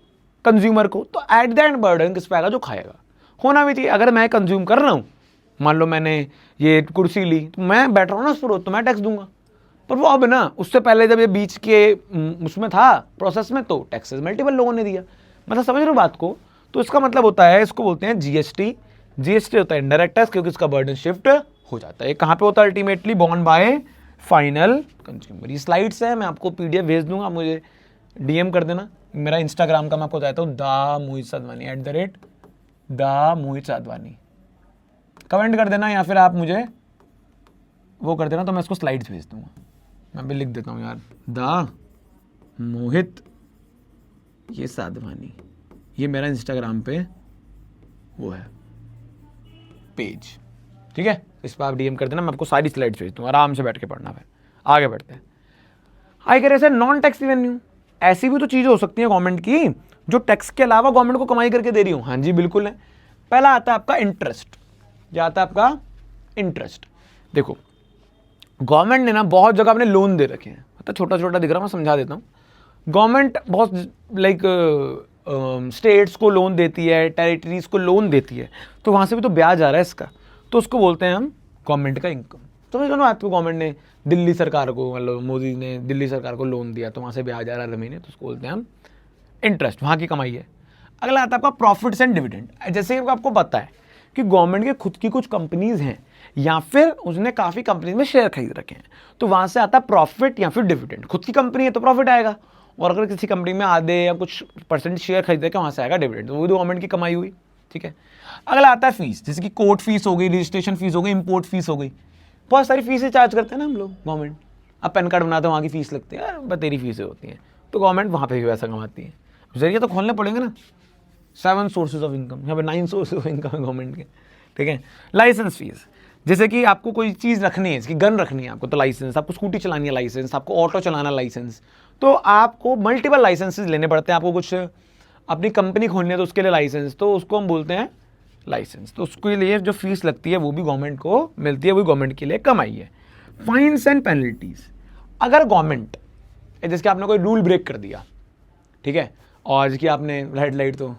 कंज्यूमर को, तो एट द एंड बर्डन किस पे आएगा? जो खाएगा। होना भी चाहिए, अगर मैं कंज्यूम कर रहा हूँ, मान लो मैंने ये कुर्सी ली, तो मैं बैठ रहा हूँ ना उस पर, तो मैं टैक्स दूंगा। पर वो अब ना उससे पहले जब ये बीच के उसमें था प्रोसेस में, तो टैक्सेस मल्टीपल लोगों ने दिया। मतलब समझ रहे हो बात को? तो इसका मतलब होता है, इसको बोलते हैं जीएसटी। जीएसटी होता है इनडायरेक्ट टैक्स, क्योंकि इसका बर्डन शिफ्ट हो जाता है। कहाँ पे होता है? Ultimately born bye final consumer. ये स्लाइड्स है, मैं आपको पीडीएफ भेज दूंगा, मुझे डीएम कर देना। मेरा इंस्टाग्राम का मैं आपको बताता हूँ, @mohiत साधवानी कमेंट कर देना, या फिर आप मुझे वो कर देना, तो मैं इसको स्लाइड्स भेज दूंगा। मैं भी लिख देता हूँ यार, मोहित ये साधवानी, ये मेरा इंस्टाग्राम पे वो है पेज, ठीक है। इस पर आप डीएम कर देना, मैं आपको सारी स्लाइड्स भेज दूँ, आराम से बैठ के पढ़ना। फिर आगे बढ़ते हैं। आई कह रहे सर नॉन टैक्स रेवेन्यू, ऐसी भी तो चीज़ें हो सकती हैं गवर्नमेंट की जो टैक्स के अलावा गवर्नमेंट को कमाई करके दे रही हूँ। हाँ जी बिल्कुल है। पहला आता है आपका इंटरेस्ट। क्या आता है आपका? इंटरेस्ट। देखो गवर्नमेंट ने ना बहुत जगह अपने लोन दे रखे हैं, मतलब छोटा छोटा दिख रहा है, मैं समझा देता हूँ। गवर्नमेंट बहुत लाइक स्टेट्स को लोन देती है, टेरिटरीज को लोन देती है, तो वहाँ से भी तो ब्याज आ रहा है इसका, तो उसको बोलते हैं हम गवर्नमेंट का इनकम। समझ लो ना आपको, गवर्नमेंट ने दिल्ली सरकार को, मतलब मोदी ने दिल्ली सरकार को लोन दिया, तो वहाँ से ब्याज आ रहा है हर महीने, तो उसको बोलते हैं हम इंटरेस्ट, वहाँ की कमाई है। अगला आता है आपका प्रॉफिट्स एंड डिविडेंड। जैसे आपको पता है कि गवर्नमेंट के खुद की कुछ कंपनीज हैं, या फिर उसने काफ़ी कंपनीज में शेयर खरीद रखे हैं, तो वहाँ से आता है प्रॉफिट या फिर डिविडेंड। खुद की कंपनी है तो प्रॉफिट आएगा, और अगर किसी कंपनी में आधे या कुछ परसेंट शेयर खरीद रखे, वहाँ से आएगा डिविडेंड, तो वो गवर्नमेंट की कमाई हुई, ठीक है। अगला आता है फीस, जैसे कि कोर्ट फीस हो गई, रजिस्ट्रेशन फीस हो गई, इंपोर्ट फीस हो गई। बहुत सारी फीसें चार्ज करते हैं ना हम लोग गवर्नमेंट। अब पैन कार्ड बनाते हैं, वहाँ की फीस लगती है, बतेरी फीसें होती हैं, तो गवर्नमेंट वहाँ पे भी पैसा कमाती है। जरिए तो खोलने पड़ेंगे ना, 7 सोर्सेज ऑफ इनकम, यहाँ पे 9 सोर्सेज ऑफ इनकम है गवर्नमेंट के, ठीक है। लाइसेंस फीस, जैसे कि आपको कोई चीज़ रखनी है, इसकी गन रखनी है आपको, तो लाइसेंस, आपको स्कूटी चलानी है लाइसेंस, आपको ऑटो चलाना लाइसेंस, तो आपको मल्टीपल लाइसेंसेज लेने पड़ते हैं। आपको कुछ अपनी कंपनी खोलनी है तो उसके लिए लाइसेंस, तो उसको हम बोलते हैं लाइसेंस। तो उसके लिए जो फीस लगती है वो भी गवर्नमेंट को मिलती है, वो गवर्नमेंट के लिए कमाई है। फाइन्स एंड पेनल्टीज, अगर गवर्नमेंट जैसे कि आपने कोई रूल ब्रेक कर दिया, ठीक है, और जैसे कि आपने रेड लाइट तो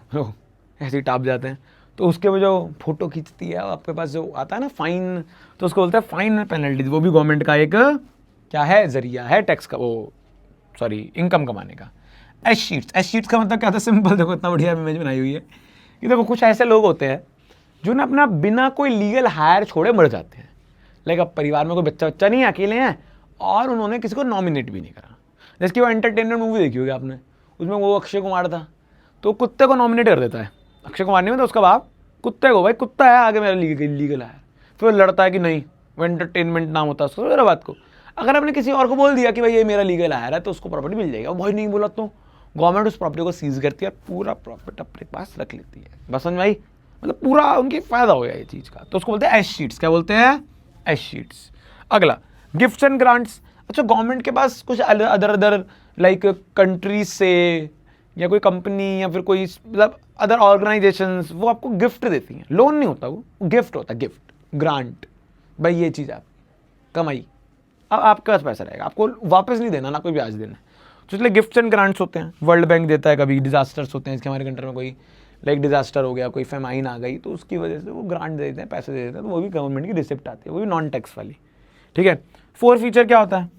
ऐसे ही टाप जाते हैं, तो उसके वो जो फोटो खींचती है आपके पास जो आता है ना फाइन, तो उसको बोलते हैं फाइन एंड पेनल्टीज। वो भी गवर्नमेंट का एक क्या है? जरिया है टैक्स का, वो सॉरी इनकम कमाने का। एस शीट्स का मतलब क्या था? सिंपल, देखो इतना बढ़िया इमेज बनाई हुई है कि देखो कुछ ऐसे लोग होते हैं जो ना अपना बिना कोई लीगल हायर छोड़े मर जाते हैं। लाइक अब परिवार में कोई बच्चा नहीं है, अकेले हैं, और उन्होंने किसी को नॉमिनेट भी नहीं करा। जैसे कि वो एंटरटेनमेंट मूवी देखी होगी आपने, उसमें वो अक्षय कुमार था, तो कुत्ते को नॉमिनेट कर देता है। अक्षय कुमार नहीं, मतलब उसका बाप कुत्ते को, भाई कुत्ता है आगे मेरा लीगल है, फिर लड़ता है कि नहीं, वो एंटरटेनमेंट नाम होता है उसको। मेरा बात को अगर आपने किसी और को बोल दिया कि भाई ये मेरा लीगल हायर है, तो उसको प्रॉपर्टी मिल जाएगी। और भाई नहीं बोला तो गवर्नमेंट उस प्रॉपर्टी को सीज करती है और पूरा प्रॉफिट अपने पास रख लेती है। बस समझ भाई, मतलब पूरा उनकी फायदा हो गया ये चीज़ का, तो उसको बोलते हैं एस शीट्स। क्या बोलते हैं? S sheets. अगला गिफ्ट्स एंड ग्रांट्स। अच्छा, गवर्नमेंट के पास कुछ अदर लाइक कंट्रीज से या कोई कंपनी या फिर कोई मतलब अदर ऑर्गेनाइजेशंस, वो आपको गिफ्ट देती हैं। लोन नहीं होता, वो गिफ्ट होता है, गिफ्ट, ग्रांट। भाई ये चीज़ आप कमाई, अब आपके पास पैसा रहेगा, आपको वापस नहीं देना, ना कोई ब्याज देना। तो इसलिए गिफ्ट्स एंड ग्रांट्स होते हैं, वर्ल्ड बैंक देता है, कभी डिजास्टर्स होते हैं, इसके हमारे कंट्री में कोई लाइक डिजास्टर हो गया, कोई फेमाइन आ गई, तो उसकी वजह से वो ग्रांट दे देते हैं, पैसे दे देते हैं, तो वो भी गवर्नमेंट की रिसिप्ट आती है, वो भी नॉन टैक्स वाली। ठीक है। 4 फीचर क्या होता है,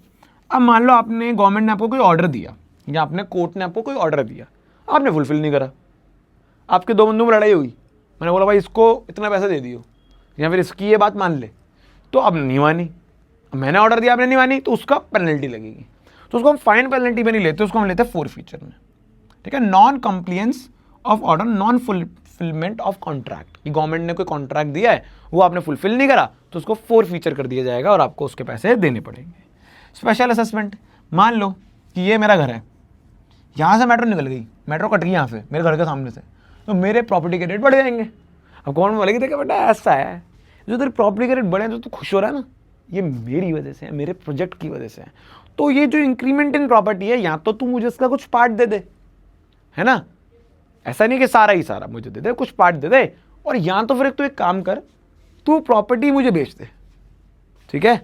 अब मान लो आपने गवर्नमेंट ने आपको कोई ऑर्डर दिया या आपने कोर्ट ने आपको कोई ऑर्डर दिया, आपने फुलफिल नहीं करा, आपके 2 बंदों में लड़ाई हुई, मैंने बोला भाई इसको इतना पैसा दे दियो या फिर इसकी ये बात मान ले, तो अब नहीं मानी, मैंने ऑर्डर दिया आपने नहीं मानी, तो उसका पेनल्टी लगेगी। तो उसको हम फाइन पेनल्टी में नहीं लेते, उसको हम लेते हैं 4 फीचर में। ठीक है। Non compliance of order, non fulfilment of contract, कि गवर्नमेंट ने कोई कॉन्ट्रैक्ट दिया है वो आपने फुलफिल नहीं करा, तो उसको 4 फीचर कर दिया जाएगा और आपको उसके पैसे देने पड़ेंगे। स्पेशल असेसमेंट, मान लो कि ये मेरा घर है, यहाँ से मेट्रो निकल गई, मेट्रो कट गई यहाँ से मेरे घर के सामने से, तो मेरे प्रॉपर्टी के रेट बढ़ जाएंगे। अब कौन बोलेगी देखा बेटा ऐसा है, जो तेरी प्रॉपर्टी के रेट बढ़े तो तू खुश हो रहा है ना, ये मेरी वजह से है, मेरे प्रोजेक्ट की वजह से है। तो ये जो इंक्रीमेंट इन प्रॉपर्टी है, या तो तू मुझे इसका कुछ पार्ट दे दे, है ना, ऐसा नहीं कि सारा ही सारा मुझे दे दे, कुछ पार्ट दे दे, और या तो फिर तू एक काम कर, तू प्रॉपर्टी मुझे बेच दे, ठीक है,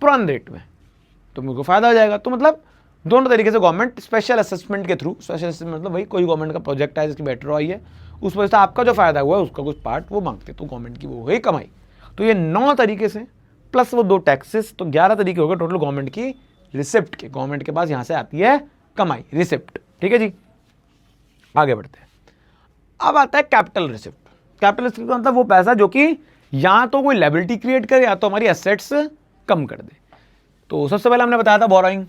पुराने रेट में, तो मुझको फायदा हो जाएगा। तो मतलब दोनों तरीके से गवर्नमेंट स्पेशल असेसमेंट के थ्रू, स्पेशल असेसमेंट मतलब भाई कोई गवर्नमेंट का प्रोजेक्ट है जिसकी मेट्रो आई है, उस वजह से आपका जो फायदा हुआ है उसका कुछ पार्ट वो मांगते, तो गवर्नमेंट की वो है कमाई। तो ये 9 तरीके से प्लस वो 2 टैक्सेस, तो 11 तरीके हो गए टोटल गवर्नमेंट की रिसिप्ट के, गवर्नमेंट के पास यहाँ से आती है कमाई, रिसिप्ट। ठीक है जी, आगे बढ़ते हैं। अब आता है कैपिटल रिसिप्ट। कैपिटल रिसिप्ट का मतलब वो पैसा जो कि या तो कोई लायबिलिटी क्रिएट करे या तो हमारी एसेट्स कम कर दे। तो सबसे पहले हमने बताया था बोरोइंग,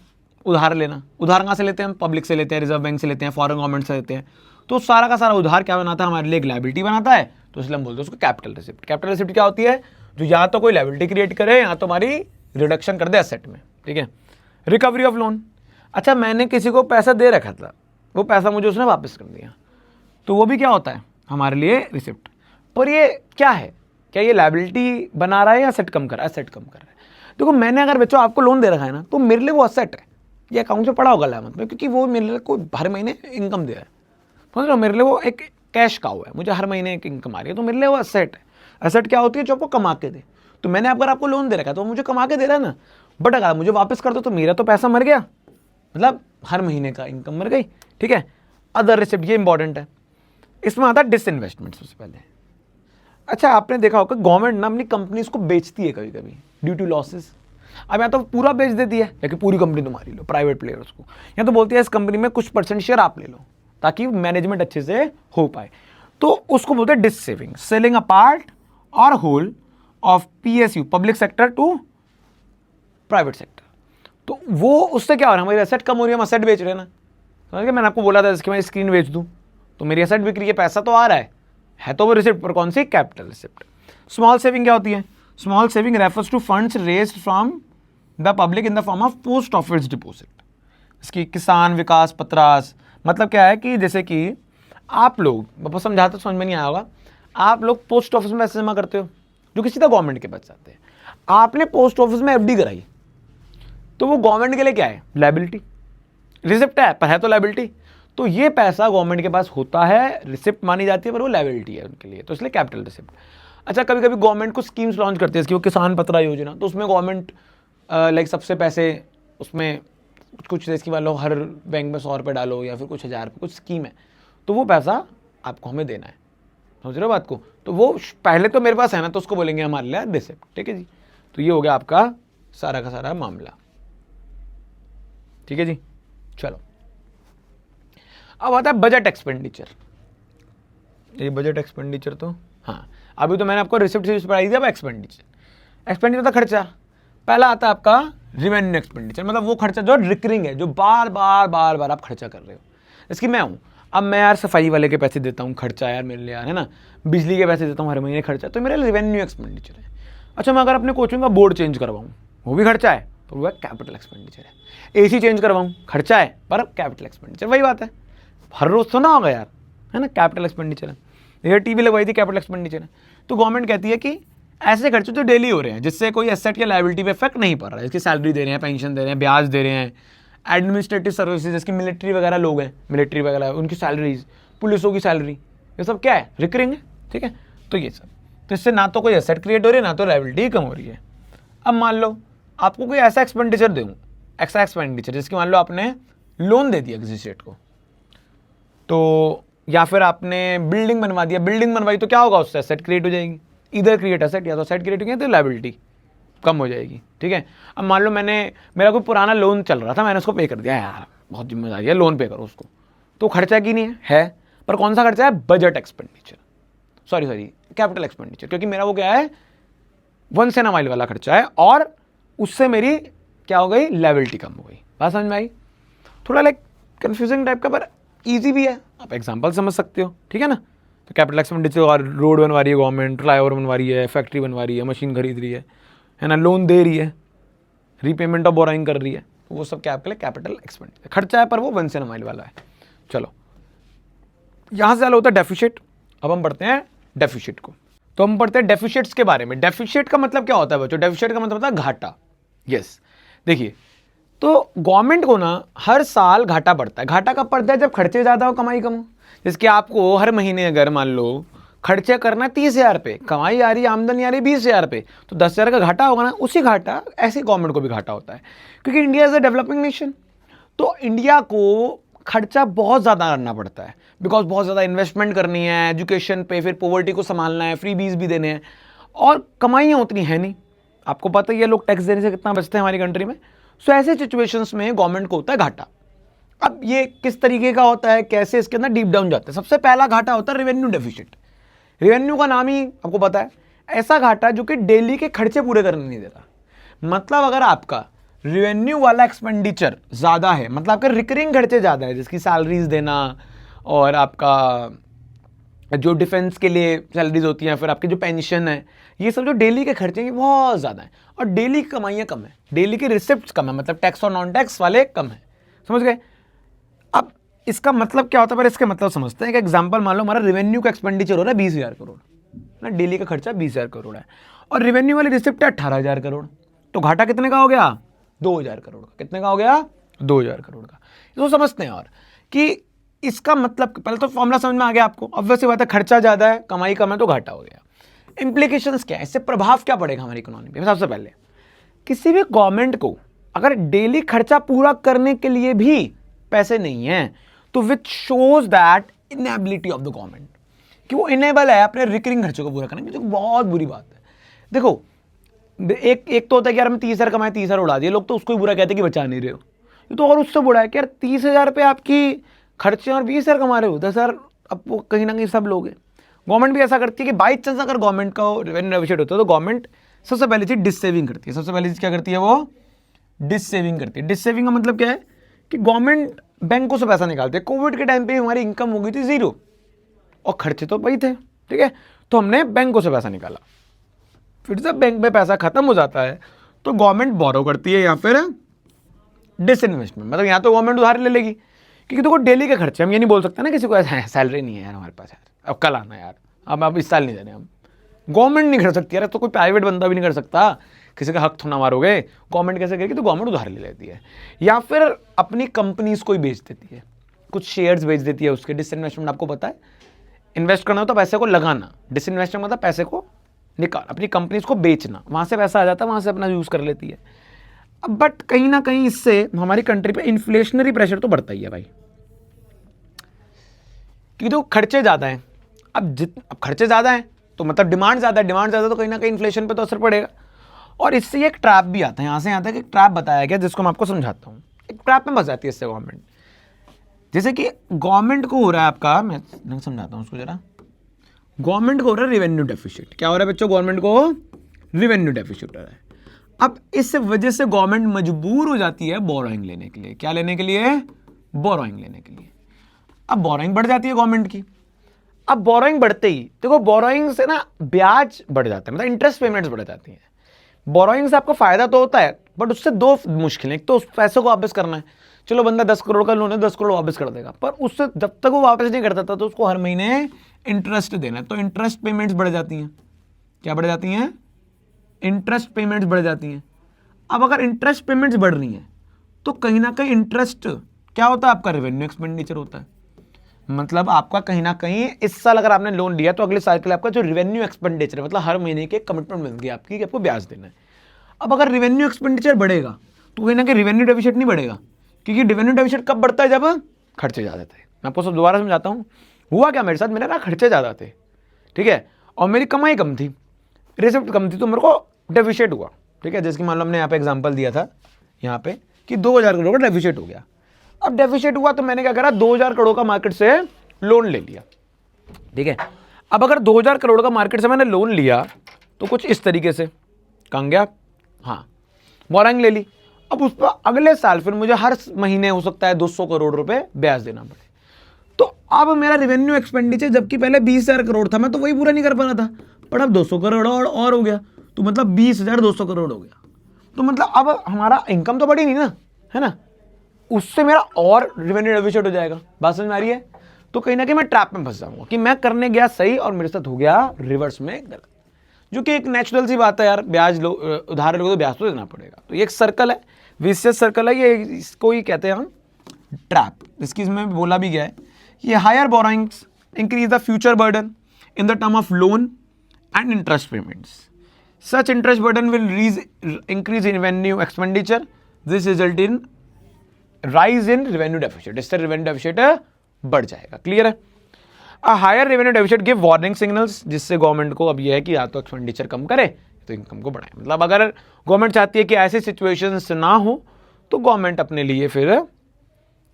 उधार लेना। उधार कहाँ से लेते हैं हम? पब्लिक से लेते हैं, रिजर्व बैंक से लेते हैं, फॉरेन गवर्नमेंट से लेते हैं। तो सारा का सारा उधार क्या बनाता है? हमारे लिए एक लायबिलिटी बनाता है, तो इसलिए हम बोलते हैं उसको कैपिटल रिसिप्ट। कैपिटल रिसिप्ट क्या होती है? जो या तो कोई लायबिलिटी क्रिएट करे या तो हमारी रिडक्शन कर दे एसेट में। ठीक है। रिकवरी ऑफ लोन, अच्छा मैंने किसी को पैसा दे रखा था, वो पैसा मुझे उसने वापस कर दिया, तो वो भी क्या होता है हमारे लिए रिसिप्ट। पर ये क्या है, क्या ये लायबिलिटी बना रहा है या एसेट कम कर रहा है? एसेट कम कर रहा है। देखो मैंने अगर बच्चों आपको लोन दे रखा है ना, तो मेरे लिए वो एसेट है, ये अकाउंट से पड़ा होगा लामत में, क्योंकि वो मेरे लिए कोई हर महीने इनकम दे रहा है, समझ रहे हो? मेरे लिए वो एक कैश का हुआ है, मुझे हर महीने एक इनकम आ रही है, तो मेरे लिए वो एसेट है। एसेट क्या होती है? जो आपको कमा के दे। तो मैंने अगर आपको लोन दे रखा है तो मुझे कमा के दे रहा है ना, बट अगर मुझे वापस कर दो तो मेरा तो पैसा मर गया, मतलब हर महीने का इनकम मर गई। ठीक है। अदर रिसिप्ट, ये इंपॉर्टेंट है, इसमें आता है डिसइन्वेस्टमेंट सबसे पहले। अच्छा आपने देखा होगा गवर्नमेंट ना अपनी कंपनीज को बेचती है कभी कभी ड्यू टू लॉसेस। अब या तो पूरा बेच देती है, लेकिन पूरी कंपनी तुम्हारी लो, प्राइवेट प्लेयर्स को, या तो बोलती है इस कंपनी में कुछ % शेयर आप ले लो ताकि मैनेजमेंट अच्छे से हो पाए, तो उसको बोलते हैं dissaving, selling a part और whole of PSU, public sector to private sector. तो वो उससे क्या हो रहा है, हमारी एसेट कम हो रही है, हम एसेट बेच रहे हैं ना। समझ गए? मैंने आपको बोला था इसकी मैं स्क्रीन बेच दूं तो मेरी एसेट बिक रही है, पैसा तो आ रहा है तो वो रिसिप्ट, पर कौन सी? Capital receipt. स्मॉल सेविंग क्या होती है? Small saving refers to funds raised from the public in the form of post office deposit. इसकी किसान विकास पत्रास, मतलब क्या है कि जैसे कि आप लोग, बस समझाते समझ में नहीं आया होगा, आप लोग पोस्ट ऑफिस में पैसे जमा करते हो जो कि सीधा गवर्नमेंट के पास जाते हैं। आपने पोस्ट ऑफिस में FD कराई, तो वो गवर्नमेंट के लिए क्या है? लायबिलिटी। रिसिप्ट है पर है तो लायबिलिटी, तो ये पैसा गवर्नमेंट के पास होता है, रिसिप्ट मानी जाती है पर वो लायबिलिटी है उनके लिए, तो इसलिए कैपिटल रिसिप्ट। अच्छा कभी कभी गवर्नमेंट को स्कीम्स लॉन्च करती है, इसकी वो किसान पत्रा योजना, तो उसमें गवर्नमेंट लाइक सबसे पैसे उसमें कुछ इसकी वालों हर बैंक में 100 रुपये डालो या फिर कुछ 1000 रुपये, कुछ स्कीम है, तो वो पैसा आपको हमें देना है, समझ रहे हो बात को? तो वो पहले तो मेरे पास है ना, तो उसको बोलेंगे हमारे लिए रिसिप्ट। ठीक है जी, तो ये हो गया आपका सारा का सारा मामला। ठीक है जी, चलो अब आता है बजट एक्सपेंडिचर। ये बजट एक्सपेंडिचर तो हाँ, अभी तो मैंने आपको रिसिप्ट से पढ़ाई दिया। अब एक्सपेंडिचर, एक्सपेंडिचर था खर्चा। पहला आता है आपका रिवेन्यू एक्सपेंडिचर, मतलब वो खर्चा जो रिकरिंग है, जो बार बार आप खर्चा कर रहे हो। इसकी मैं हूँ, अब मैं यार सफाई वाले के पैसे देता हूँ खर्चा यार मेरे लिए यार, है ना, बिजली के पैसे देता हूँ हर महीने खर्चा, तो मेरा रिवेन्यू एक्सपेंडिचर है। अच्छा मैं अगर अपने कोचिंग का बोर्ड चेंज करवाऊँ, वो भी खर्चा है, तो वो कैपिटल एक्सपेंडिचर है। AC चेंज करवाऊँ, खर्चा है पर कैपिटल एक्सपेंडिचर। वही बात है, हर रोज तो ना होगा यार, है ना, कैपिटल एक्सपेंडिचर है। ये TV लगवाई थी, कैपिटल एक्सपेंडिचर है। तो गवर्नमेंट कहती है कि ऐसे खर्चे जो डेली हो रहे हैं, जिससे कोई एसेट या लायबिलिटी पे इफेक्ट नहीं पड़ रहा है, इसकी सैलरी दे रहे हैं, पेंशन दे रहे हैं, ब्याज दे रहे हैं, एडमिनिस्ट्रेटिव सर्विसेज, जिसकी मिलिट्री वगैरह लोग हैं, मिलिट्री वगैरह उनकी सैलरीज, पुलिसों की सैलरी, ये सब क्या है? रिकरिंग है। ठीक है, तो ये सब, तो इससे ना तो कोई एसेट क्रिएट हो रही है ना तो लायबिलिटी कम हो रही है। अब मान लो आपको कोई ऐसा एक्सपेंडिचर दूँ, ऐसा एक्सपेंडिचर जिसकी मान लो आपने लोन दे दिया किसी स्टेट को, तो या फिर आपने बिल्डिंग बनवा दिया, बिल्डिंग बनवाई तो क्या होगा, उससे एसेट क्रिएट हो जाएगी, इधर क्रिएट एसेट, या तो एसेट क्रिएट होगी तो लायबिलिटी कम हो जाएगी, ठीक है। अब मान लो मेरा कोई पुराना लोन चल रहा था, मैंने उसको पे कर दिया, यार बहुत जिम्मेदारी है, लोन पे करो उसको, तो खर्चा की नहीं है, पर कौन सा खर्चा है, budget expenditure, sorry capital expenditure, क्योंकि मेरा वो क्या है, वंस इन अ वाइल वाला खर्चा है, और उससे मेरी क्या हो गई, लायबिलिटी कम हो गई। बात समझ में आई? थोड़ा लाइक कंफ्यूजिंग टाइप का, पर ईजी भी है, आप एग्जाम्पल समझ सकते हो, ठीक है ना। तो कैपिटल एक्सपेंडिचर, और रोड बनवा रही है गवर्नमेंट, फ्लाईओवर बनवा रही है, फैक्ट्री बनवा रही है, मशीन खरीद रही है ना, लोन दे रही है, रीपेमेंट ऑफ बोराइंग कर रही है, तो वो सब क्या आपके लिए कैपिटल एक्सपेंडिचर खर्चा है, पर वो वंस इन अ वाइल वाला है। चलो यहाँ से चालू होता है डेफिसिट। अब हम पढ़ते हैं डेफिसिट को, तो हम पढ़ते हैं डेफिसिट्स के बारे में। डेफिसिट का मतलब क्या होता है बच्चों, डेफिसिट का मतलब होता है घाटा। यस, देखिए, तो गवर्नमेंट को ना हर साल घाटा पड़ता है। घाटा कब पड़ता है, जब खर्चे ज़्यादा हो, कमाई कम हो। जिसके आपको हर महीने अगर मान लो खर्चे करना 30,000 पे, कमाई आ रही है, आमदनी आ रही है 20,000 पे, तो 10,000 का घाटा होगा ना। उसी घाटा ऐसे गवर्नमेंट को भी घाटा होता है, क्योंकि India is a developing nation, तो इंडिया को खर्चा बहुत ज़्यादा करना पड़ता है, बिकॉज बहुत ज़्यादा इन्वेस्टमेंट करनी है एजुकेशन पे, फिर पॉवर्टी को संभालना है, फ्री बीज भी देने हैं, और कमाइयाँ उतनी है नहीं। आपको पता ही है लोग टैक्स देने से कितना बचते हैं हमारी कंट्री में। सो ऐसे सिचुएशंस में गवर्नमेंट को होता है घाटा। अब ये किस तरीके का होता है, कैसे इसके अंदर डीप डाउन जाता है। सबसे पहला घाटा होता है रेवेन्यू डेफिसिट। रेवेन्यू का नाम ही आपको पता है, ऐसा घाटा जो कि डेली के खर्चे पूरे करने नहीं देता। मतलब अगर आपका रेवेन्यू वाला एक्सपेंडिचर ज़्यादा है, मतलब आपके रिकरिंग खर्चे ज़्यादा है, जिसकी सैलरीज देना, और आपका जो डिफेंस के लिए सैलरीज होती हैं, फिर आपकी जो पेंशन है, ये सब जो डेली के खर्चे हैं बहुत ज़्यादा हैं, और डेली की कमाइयाँ कम है, डेली की रिसिप्ट्स कम है, मतलब टैक्स और नॉन टैक्स वाले कम है। समझ गए? अब इसका मतलब क्या होता है, पर इसके मतलब समझते हैं। एक एग्जांपल मान लो, हमारा रेवेन्यू का एक्सपेंडिचर हो रहा है 20,000 करोड़ ना, डेली का खर्चा 20,000 करोड़ है, और रेवेन्यू वाली रिसिप्ट है 18,000 करोड़, तो घाटा कितने का हो गया, 2,000 करोड़ का। कितने का हो गया, 2,000 करोड़ का। तो समझते हैं और कि इसका मतलब, पहले तो फॉर्मूला समझ में आ गया आपको, ऑब्वियस बात है, खर्चा ज़्यादा है, कमाई कम है, तो घाटा हो गया। इंप्लीकेशंस क्या है, इससे प्रभाव क्या पड़ेगा हमारी इकोनॉमी पे। सबसे पहले, किसी भी गवर्नमेंट को अगर डेली खर्चा पूरा करने के लिए भी पैसे नहीं है, तो which shows that inability of the government, कि वो इनेबल है अपने रिकरिंग खर्चों को पूरा करने की, जो बहुत बुरी बात है। देखो, एक तो होता है कि यार हम 30,000 कमाए, 30,000 उड़ा दिए, लोग तो उसको ही बुरा कहते हैं कि बचा नहीं रहे हो। ये तो और उससे बुरा है कि यार 30,000 पे आपकी खर्चे और 20,000 कमा रहे हो, 10,000 अब वो कहीं ना कहीं सब लोग हैं। गवर्नमेंट भी ऐसा करती है कि बाई चांस अगर गवर्नमेंट का रेवेन्यू डेफिसिट होता है, तो गवर्नमेंट सबसे पहली चीज डिससेविंग करती है। सबसे पहली चीज क्या करती है, वो डिससेविंग करती है। डिससेविंग का मतलब क्या है कि गवर्नमेंट बैंकों से पैसा निकालते हैं। कोविड के टाइम पे हमारी इनकम हो गई थी 0, और खर्चे तो वही थे, ठीक है, तो हमने बैंकों से पैसा निकाला। फिर जब बैंक में पैसा खत्म हो जाता है, तो गवर्नमेंट बोरो करती है, या फिर डिसइन्वेस्टमेंट, मतलब यहाँ तो गवर्नमेंट उधार ले लेगी, क्योंकि देखो डेली के खर्चे, हम ये नहीं बोल सकते ना किसी को, ऐसा सैलरी नहीं है यार हमारे पास, यार अब कल आना यार, अब इस साल नहीं देने हम। गवर्नमेंट नहीं कर सकती यार, तो कोई प्राइवेट बंदा भी नहीं कर सकता, किसी का हक थोड़ा मारोगे, गवर्नमेंट कैसे करेगी, तो गवर्नमेंट उधार ले लेती है, या फिर अपनी कंपनीज को ही बेच देती है, कुछ शेयर्स बेच देती है उसके। डिसइन्वेस्टमेंट आपको पता है, इन्वेस्ट करना हो तो पैसे को लगाना, डिसइन्वेस्टमेंट मतलब पैसे को निकाल, अपनी कंपनीज को बेचना, वहाँ से पैसा आ जाता है, वहाँ से अपना यूज़ कर लेती है। अब बट कहीं ना कहीं इससे हमारी कंट्री पे इन्फ्लेशनरी प्रेशर तो बढ़ता ही है भाई, क्योंकि तो खर्चे ज़्यादा हैं। अब खर्चे ज़्यादा हैं तो मतलब डिमांड ज़्यादा है, डिमांड ज़्यादा तो कहीं ना कहीं इन्फ्लेशन पे तो असर पड़ेगा। और इससे एक ट्रैप भी आता है, यहाँ से आता है कि ट्रैप बताया गया, जिसको मैं आपको समझाता हूँ। एक ट्रैप में फंस जाती है इससे गवर्नमेंट, जैसे कि गवर्नमेंट को हो रहा है आपका, मैं समझाता हूँ उसको जरा। गवर्नमेंट को हो रहा है रेवेन्यू डेफिसिट। क्या हो रहा है बच्चों, गवर्नमेंट को रेवेन्यू डेफिसिट हो रहा है। अब इस वजह से गवर्नमेंट मजबूर हो जाती है बोरोइंग लेने के लिए। क्या लेने के लिए, बोरोइंग लेने के लिए। अब बोरोइंग बढ़ जाती है गवर्नमेंट की। अब बोरोइंग बढ़ते ही देखो, बोरोइंग से ना ब्याज बढ़ जाता है, मतलब इंटरेस्ट पेमेंट्स बढ़ जाती हैं। बोरोइंग से आपको फायदा तो होता है, बट उससे दो मुश्किलें, एक तो उस पैसों को वापस करना है। चलो बंदा 10 करोड़ का लोन है, 10 करोड़ वापस कर देगा, पर उससे जब तक वो वापस नहीं करता था, तो उसको हर महीने इंटरेस्ट देना है, तो इंटरेस्ट पेमेंट्स बढ़ जाती हैं। क्या बढ़ जाती हैं, इंटरेस्ट पेमेंट्स बढ़ जाती हैं। अब अगर इंटरेस्ट पेमेंट्स बढ़ रही हैं, तो कहीं ना कहीं इंटरेस्ट क्या होता है, आपका रेवेन्यू एक्सपेंडिचर होता है। मतलब आपका कहीं ना कहीं इस साल अगर आपने लोन लिया, तो अगले साल के लिए आपका जो रेवेन्यू एक्सपेंडिचर है, मतलब हर महीने की कमिटमेंट मिल गई आपकी कि आपको ब्याज देना है। अब अगर रेवेन्यू एक्सपेंडिचर बढ़ेगा तो कहीं ना कहीं रेवेन्यू डेफिसिट नहीं बढ़ेगा, क्योंकि रेवेन्यू डेफिसिट कब बढ़ता है, जब खर्चे ज़्यादा थे। मैं आपको सब दोबारा समझाता हूँ, हुआ क्या मेरे साथ, मेरे ना खर्चे ज़्यादा थे, ठीक है, और मेरी कमाई कम थी, रिसिप्ट कम थी, तो मेरे को डेफिसिट हुआ, ठीक है। जैसे कि मान लो हमने यहाँ पे एग्जांपल दिया था यहाँ पे कि 2000 करोड़ का डेफिसिट हो गया। अब डेफिसिट हुआ तो मैंने क्या करा, 2000 करोड़ का मार्केट से लोन ले लिया, ठीक है। अब अगर 2000 करोड़ का मार्केट से मैंने लोन लिया तो कुछ इस तरीके से कहाँ गया, हाँ, बोरिंग ले ली। अब उस पर अगले साल फिर मुझे हर महीने हो सकता है 200 करोड़ रुपए ब्याज देना पड़े। तो अब मेरा रेवेन्यू एक्सपेंडिचर जबकि पहले 20,000 करोड़ था, मैं तो वही पूरा नहीं कर पा रहा था, पर अब 200 करोड़ और हो गया, तो मतलब 20,200 करोड़ हो गया। तो मतलब अब हमारा इनकम तो बढ़ी नहीं ना, है ना, उससे मेरा और रेवेन्यू डेफिसिट हो जाएगा। बात समझ में आ रही है? तो कहीं ना कहीं मैं ट्रैप में फंस जाऊंगा कि मैं करने गया सही और मेरे साथ हो गया रिवर्स में गलत, जो कि एक नेचुरल सी बात है यार, ब्याज लो, उधार लोगे तो ब्याज तो देना पड़ेगा। तो ये एक सर्कल है, विशियस सर्कल है ये, इसको ही कहते हैं हम ट्रैप। इसकी इसमें बोला भी गया है, ये higher borrowings increase the future burden in the term of loan and interest payments. Such interest burden will increase in revenue expenditure, this result in rise in revenue deficit. इससे रेवेन्यू डेफिसिट बढ़ जाएगा। Clear है? A higher revenue deficit give warning signals, जिससे government को अब यह है कि या तो एक्सपेंडिचर कम करे तो इनकम को बढ़ाए। मतलब अगर गवर्नमेंट चाहती है कि ऐसी सिचुएशंस ना हो तो गवर्नमेंट अपने लिए फिर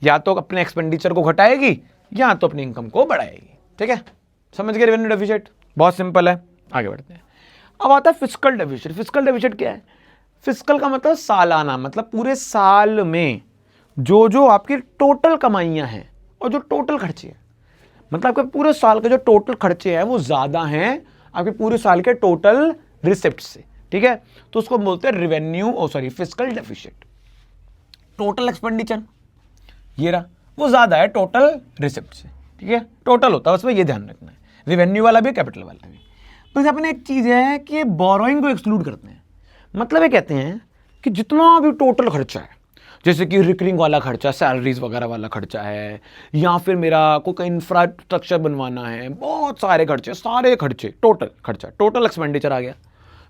या तो अपने एक्सपेंडिचर को घटाएगी या तो अपनी इनकम को बढ़ाएगी। ठीक है, समझ गए रेवेन्यू डेफिसिट? बहुत सिंपल है, आगे बढ़ते हैं। अब आता है फिस्कल डेफिसिट। फिस्कल डेफिसिट क्या है? फिस्कल का मतलब सालाना, मतलब पूरे साल में जो आपकी टोटल कमाइयां हैं और जो टोटल खर्चे हैं, मतलब आपके पूरे साल के जो टोटल खर्चे हैं वो ज्यादा हैं आपके पूरे साल के टोटल रिसिप्ट से। ठीक है, तो उसको बोलते हैं revenue fiscal deficit. Total expenditure ये रहा, वो ज्यादा है टोटल रिसिप्ट से। ठीक है, टोटल होता है, उसमें ये ध्यान रखना है, रेवेन्यू वाला भी कैपिटल वाला भी। तो अपने एक चीज है कि बोरोइंग को एक्सक्लूड करते हैं। मतलब ये कहते हैं कि जितना भी टोटल खर्चा है, जैसे कि रिकरिंग वाला खर्चा, सैलरीज वगैरह वाला खर्चा है, या फिर मेरा कोई इंफ्रास्ट्रक्चर बनवाना है, बहुत सारे खर्चे टोटल खर्चा, टोटल एक्सपेंडिचर आ गया।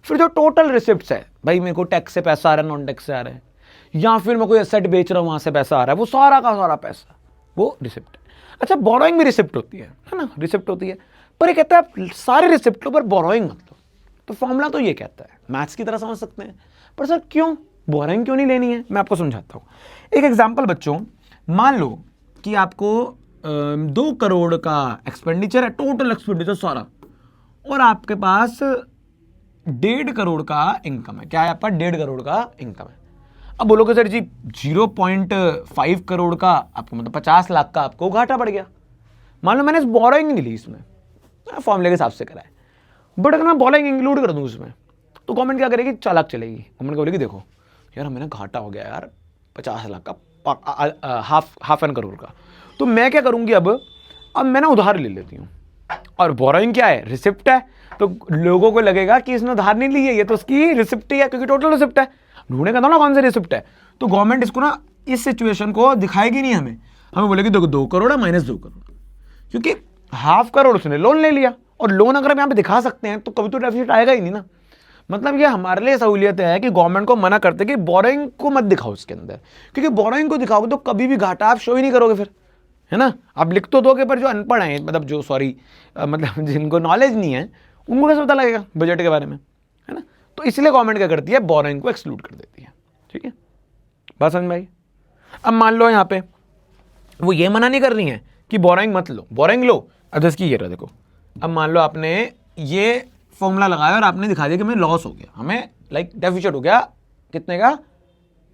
फिर जो टोटल रिसिप्ट्स है, भाई मेरे को टैक्स से पैसा आ रहा है, नॉन टैक्स से आ रहा है, या फिर मैं कोई एसेट बेच रहा हूँ वहां से पैसा आ रहा है, वो सारा का सारा पैसा वो रिसिप्ट है। अच्छा, बोरोइंग भी रिसिप्ट होती है ना, रिसिप्ट होती है, पर ये कहता है सारे रिसिप्टों पर बोरोइंग मत लो। तो फॉर्मूला तो ये कहता है, मैथ्स की तरह समझ सकते हैं, पर सर क्यों बोरिंग क्यों नहीं लेनी है? मैं आपको समझाता हूँ। एक एग्जांपल बच्चों, मान लो कि आपको 2 करोड़ का एक्सपेंडिचर है, टोटल एक्सपेंडिचर सारा, और आपके पास 1.5 करोड़ का इनकम है। क्या है आपका? 1.5 करोड़ का इनकम है। अब बोलोगे सर जी 0.5 करोड़ का आपको, मतलब 50 लाख का आपको घाटा पड़ गया। मान लो मैंने बोरिंग नहीं ली, इसमें फॉर्मूले के हिसाब से करा है, बट अगर मैं बोरिंग इंक्लूड कर दूं इसमें, तो गवर्नमेंट क्या करेगी? चालाक चलेगी। गवर्नमेंट क्या बोलेगी, देखो यार मैंने घाटा हो गया यार 50 लाख का, हाफ एन करोड़ का, तो मैं क्या करूंगी, अब मैं ना उधार ले लेती हूँ। और बोरोइंग क्या है? रिसिप्ट है, तो लोगों को लगेगा कि इसने उधार नहीं ली है, ये तो उसकी रिसिप्ट ही है, क्योंकि टोटल रिसिप्ट है। ढूंढेगा तो ना कौन सी रिसिप्ट है, तो गवर्नमेंट इसको ना इस सिचुएशन को दिखाएगी नहीं, हमें बोलेगी देखो 2 करोड़ है -2 करोड़, क्योंकि ½ करोड़ उसने लोन ले लिया, और लोन अगर हम यहाँ पे दिखा सकते हैं तो कभी तो डेफिसिट आएगा ही नहीं ना। मतलब ये हमारे लिए सहूलियत है कि गवर्नमेंट को मना करते कि बोरोइंग को मत दिखाओ इसके अंदर, क्योंकि बोरोइंग को दिखाओगे तो कभी भी घाटा आप शो ही नहीं करोगे फिर, है ना। आप लिख तो दोगे, पर जो अनपढ़ हैं, मतलब जो मतलब जिनको नॉलेज नहीं है, उनको कैसे पता लगेगा बजट के बारे में, है ना। तो इसलिए गवर्नमेंट क्या करती है? बोरोइंग को एक्सक्लूड कर देती है। ठीक है, बात समझ में आई? अब मान लो यहाँ पे वो ये मना नहीं कर रही है कि बोरोइंग मत लो, बोरोइंग लो। अब इसकी ये रहा, देखो, अब मान लो आपने ये फॉर्मूला लगाया और आपने दिखा दिया कि हमें लॉस हो गया, हमें डेफिसिट हो गया, कितने का?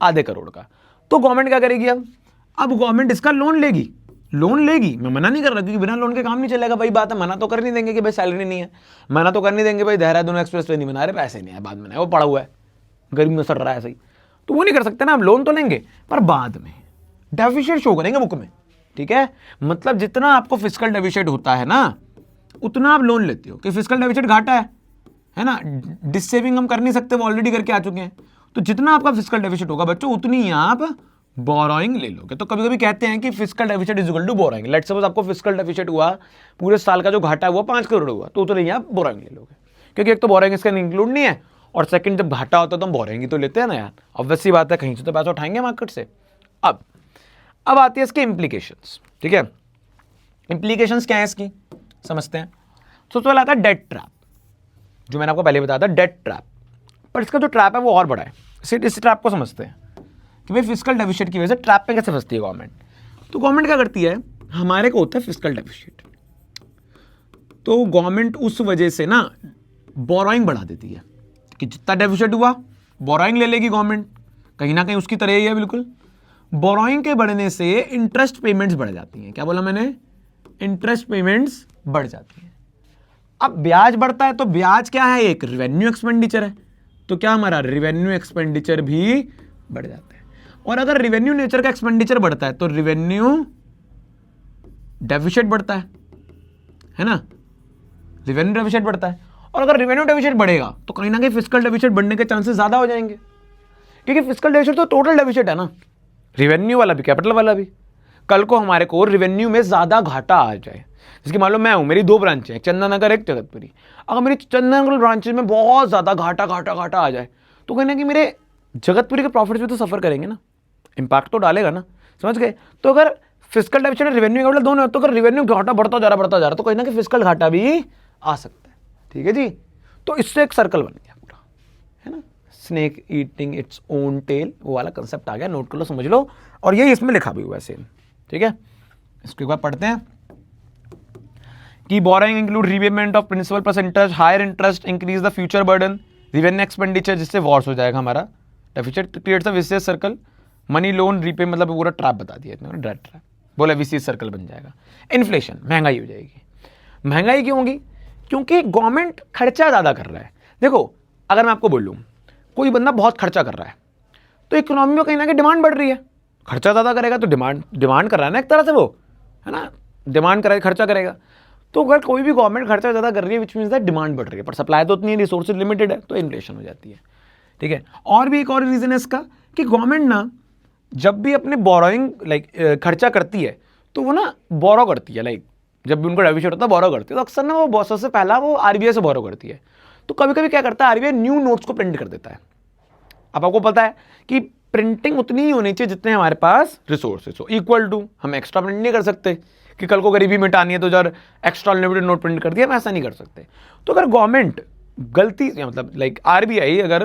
½ करोड़ का। तो गवर्नमेंट क्या करेगी? अब गवर्नमेंट इसका लोन लेगी, मैं मना नहीं कर रहा, क्योंकि बिना लोन के काम नहीं चलेगा। भाई बात है, मना तो कर नहीं देंगे कि भाई सैलरी नहीं है, मना तो कर नहीं देंगे भाई देहरादून एक्सप्रेस वे नहीं बना रहे, पैसे नहीं है, बाद में वो पड़ा हुआ है, गर्मी में सड़ रहा है सही, तो वो नहीं कर सकते ना। हम लोन तो लेंगे, पर बाद में डेफिसिट शो करेंगे बुक में। ठीक है, मतलब जितना आपको फिस्कल डेफिसिट होता है ना, उतना आप लोन लेते हो, कि फिस्कल डेफिसिट घाटा है ना, डिसेविंग हम कर नहीं सकते, वो ऑलरेडी करके आ चुके हैं। तो जितना आपका फिस्कल डेफिसिट होगा बच्चों, उतनी ही आप बोरोइंग ले लोगे। तो कभी कभी कहते हैं कि fiscal deficit is equal to borrowing. Let's suppose आपको फिस्कल डेफिसिट हुआ, पूरे साल का जो घाटा हुआ 5 करोड़ हुआ, तो उतना ही आप बोरोइंग ले लोगे, क्योंकि एक तो बोरोइंग इसका इंक्लूड नहीं है, और सेकंड जब घाटा होता है तो हम बोरिंग तो लेते हैं ना यार, ऑब्वियस सी बात है, कहीं से तो पैसा उठाएंगे मार्केट से। अब आती है इसके इम्प्लीकेशंस, ठीक है। इम्प्लीकेशंस क्या है इसकी, समझते हैं। सबसे पहले आता है डेट ट्रैप, जो मैंने आपको पहले बताया था, डेट ट्रैप। पर इसका जो ट्रैप है वो और बड़ा है। इस ट्रैप को समझते हैं कि भाई फिस्कल डेफिसिट की वजह से ट्रैप पे कैसे फंसती है गवर्नमेंट। तो गवर्नमेंट क्या करती है, हमारे को होता है फिस्कल डेफिसिट, तो गवर्नमेंट उस वजह से ना बोरोइंग बढ़ा देती है कि जितना डेफिसिट हुआ बोरोइंग ले लेगी गवर्नमेंट, कहीं ना कहीं उसकी तरह ही है बिल्कुल। बोरोइंग के बढ़ने से इंटरेस्ट पेमेंट्स बढ़ जाती हैं। क्या बोला मैंने, इंटरेस्ट पेमेंट्स बढ़ जाती हैं। अब ब्याज बढ़ता है तो ब्याज क्या है, एक रिवेन्यू एक्सपेंडिचर है, तो क्या हमारा रिवेन्यू एक्सपेंडिचर भी बढ़ जाता है। और अगर रिवेन्यू नेचर का एक्सपेंडिचर बढ़ता है तो रिवेन्यू डेफिसिट बढ़ता है ना, रिवेन्यू डेफिसिट बढ़ता है। और अगर रिवेन्यू डेफिसिट बढ़ेगा तो कहीं ना कहीं फिस्कल डेफिसिट बढ़ने के चांसेस ज्यादा हो जाएंगे, क्योंकि फिस्कल डेफिसिट तो टोटल डेफिसिट है ना, रिवेन्यू वाला भी कैपिटल वाला भी। कल को हमारे को रिवेन्यू में ज्यादा घाटा आ जाए, जिसकी मालूम मैं हूं, मेरी 2 ब्रांच है, एक चंदननगर एक जगतपुरी। अगर मेरी चंदननगर ब्रांचेज में बहुत ज्यादा घाटा आ जाए तो कहीं ना कहीं मेरे जगतपुरी के प्रॉफिट्स भी तो सफर करेंगे ना, इंपैक्ट तो डालेगा ना, समझ गए। तो अगर फिस्कल डेफिसिट रिवेन्यू कैपिटल दोनों है, तो अगर रिवेन्यू घाटा बढ़ता जा रहा तो कहीं ना कहीं फिस्कल घाटा भी आ सकता है, ठीक है जी। तो इससे एक सर्कल बन गया पूरा, है ना, snake eating its own tail, वो वाला कंसेप्ट आ गया, नोट कर लो, समझ लो। और यही इसमें लिखा भी हुआ है सेम, ठीक है। इसको एक बार पढ़ते हैं कि borrowing include repayment of principal plus interest, higher interest increase the future burden, revenue expenditure, जिससे वॉर्स हो जाएगा हमारा, deficit creates a vicious circle, money loan repay, मतलब पूरा ट्रैप बता दिया इतना, डेट ट्रैप बोला, विशियस सर्कल बन जाएगा। इन्फ्लेशन, महंगाई हो जाएगी। महंगाई क्यों होगी, क्योंकि गवर्नमेंट खर्चा ज़्यादा कर रहा है। देखो अगर मैं आपको बोलूँ कोई बंदा बहुत खर्चा कर रहा है तो इकोनॉमी में कहीं ना कहीं डिमांड बढ़ रही है, खर्चा ज़्यादा करेगा तो डिमांड कर रहा है ना एक तरह से, वो है ना, डिमांड करेगा खर्चा करेगा। तो अगर कोई भी गवर्नमेंट खर्चा ज़्यादा कर रही है विच मीन्स दैट डिमांड बढ़ रही है, पर सप्लाई तो उतनी है, रिसोर्सेज लिमिटेड है, तो इन्फ्लेशन हो जाती है, ठीक है। और भी एक और रीज़न है इसका कि गवर्नमेंट ना जब भी अपने बोरोइंग खर्चा करती है तो वो ना बोरो करती है, जब भी उनको डेफिसिट होता है बोरो करती है, तो अक्सर ना वो सबसे पहला वो आरबीआई से बोरो करती है। तो कभी कभी क्या करता है आरबीआई, न्यू नोट्स को प्रिंट कर देता है। अब आपको पता है कि प्रिंटिंग उतनी ही होनी चाहिए जितने हमारे पास रिसोर्सेज हो, इक्वल टू, हम एक्स्ट्रा प्रिंट नहीं कर सकते कि कल को गरीबी मिटानी है तो जब एक्स्ट्रा अनलिमिटेड नोट प्रिंट कर दिया, हम ऐसा नहीं कर सकते। तो अगर गवर्नमेंट गलती से, मतलब आरबीआई अगर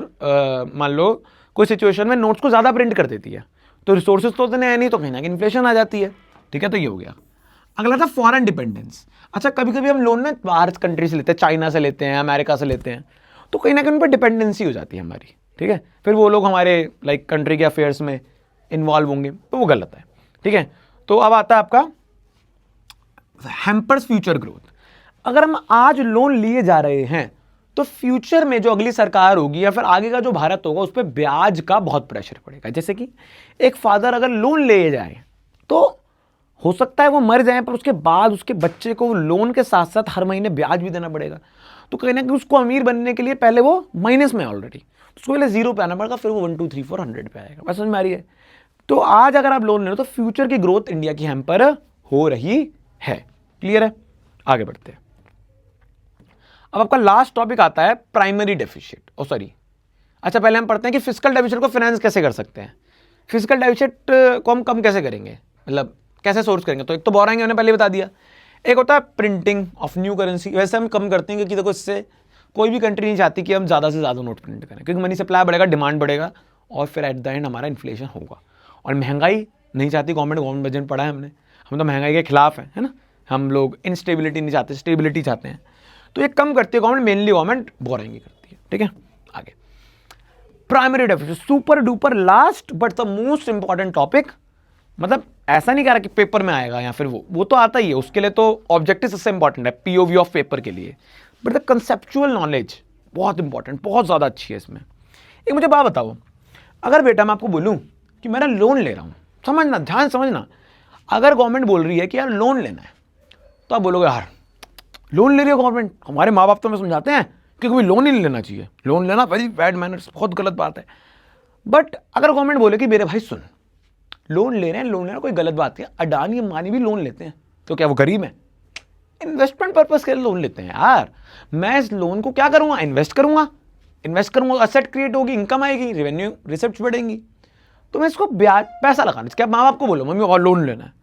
मान लो कोई सिचुएशन में नोट्स को ज़्यादा प्रिंट कर देती है तो रिसोर्सेज तो उतने है नहीं, तो कहीं ना कहीं इन्फ्लेशन आ जाती है, ठीक है। तो ये हो गया। अगला था फॉरेन डिपेंडेंस। अच्छा कभी कभी हम लोन ना बाहर कंट्री से लेते हैं, चाइना से लेते हैं, अमेरिका से लेते हैं, तो कहीं ना कहीं उन पर डिपेंडेंसी हो जाती है हमारी, ठीक है। फिर वो लोग हमारे कंट्री के अफेयर्स में इन्वॉल्व होंगे, तो वो गलत है, ठीक है। तो अब आता है आपका हैम्पर्स फ्यूचर ग्रोथ। अगर हम आज लोन लिए जा रहे हैं तो फ्यूचर में जो अगली सरकार होगी या फिर आगे का जो भारत होगा उस पर ब्याज का बहुत प्रेशर पड़ेगा। जैसे कि एक फादर अगर लोन ले जाए तो हो सकता है वो मर जाए, पर उसके बाद उसके बच्चे को लोन के साथ साथ हर महीने ब्याज भी देना पड़ेगा। तो कहीं ना कहीं उसको अमीर बनने के लिए पहले वो माइनस में ऑलरेडी, उसको पहले 0 पे आना पड़ेगा, फिर वो 1 2 3 4 100 पे आएगा। बस समझ में आ रही है। तो आज अगर आप लोन ले रहे हो तो फ्यूचर की ग्रोथ इंडिया की हैम्पर हो रही है। क्लियर है, आगे बढ़ते हैं। अब आपका लास्ट टॉपिक आता है प्राइमरी डेफिसिट, अच्छा पहले हम पढ़ते हैं कि फिस्कल डेफिसिट को फाइनेंस कैसे कर सकते हैं। फिस्कल डेफिसिट को हम कम कैसे करेंगे, मतलब कैसे सोर्स करेंगे। तो एक तो बोरोइंग मैंने पहले बता दिया, एक होता है प्रिंटिंग ऑफ न्यू करेंसी। वैसे हम कम करते हैं क्योंकि देखो इससे कोई भी कंट्री नहीं चाहती कि हम ज़्यादा से ज़्यादा नोट प्रिंट करें, क्योंकि मनी सप्लाई बढ़ेगा, डिमांड बढ़ेगा और फिर एट द एंड हमारा इन्फ्लेशन होगा। और महंगाई नहीं चाहती गवर्नमेंट बजट पढ़ा है हमने, हम तो महंगाई के खिलाफ हैं, है ना। हम लोग इंस्टेबिलिटी नहीं चाहते, स्टेबिलिटी चाहते हैं। तो ये कम करती है गवर्नमेंट, मेनली गवर्नमेंट बोरोइंग करती है, ठीक है। आगे primary deficit, super duper last but the most important topic. मतलब ऐसा नहीं कह रहा कि पेपर में आएगा या फिर वो तो आता ही है, उसके लिए तो ऑब्जेक्टिव सबसे इंपॉर्टेंट है पीओवी ऑफ पेपर के लिए, बट द कंसेप्चुअल नॉलेज बहुत इंपॉर्टेंट, बहुत ज़्यादा अच्छी है इसमें। एक मुझे बात बताओ, अगर बेटा मैं आपको बोलूँ कि मेरा लोन ले रहा हूँ, समझना, ध्यान समझना, अगर गवर्नमेंट बोल रही है कि यार लोन लेना है तो आप बोलोगे यार लोन ले रही है गवर्नमेंट, हमारे माँ बाप तो हमें समझाते हैं कि कभी लोन ही नहीं लेना चाहिए, लोन लेना वेरी बैड मैनर्स, बहुत गलत बात है। बट अगर गवर्नमेंट बोले कि मेरे भाई सुन, लोन ले रहे हैं, लोन लेना कोई गलत बात है, अडानी अंबानी भी लोन लेते हैं, तो क्या वो गरीब है? इन्वेस्टमेंट पर्पस के लिए लोन लेते हैं यार। मैं इस लोन को क्या करूंगा, इन्वेस्ट करूंगा, इन्वेस्ट करूंगा, एसेट क्रिएट होगी, इनकम आएगी, रेवेन्यू रिसिप्ट्स बढ़ेंगी। तो मैं इसको ब्याज पैसा लगाना, इसके माँ बाप को बोलो मम्मी और लोन लेना है,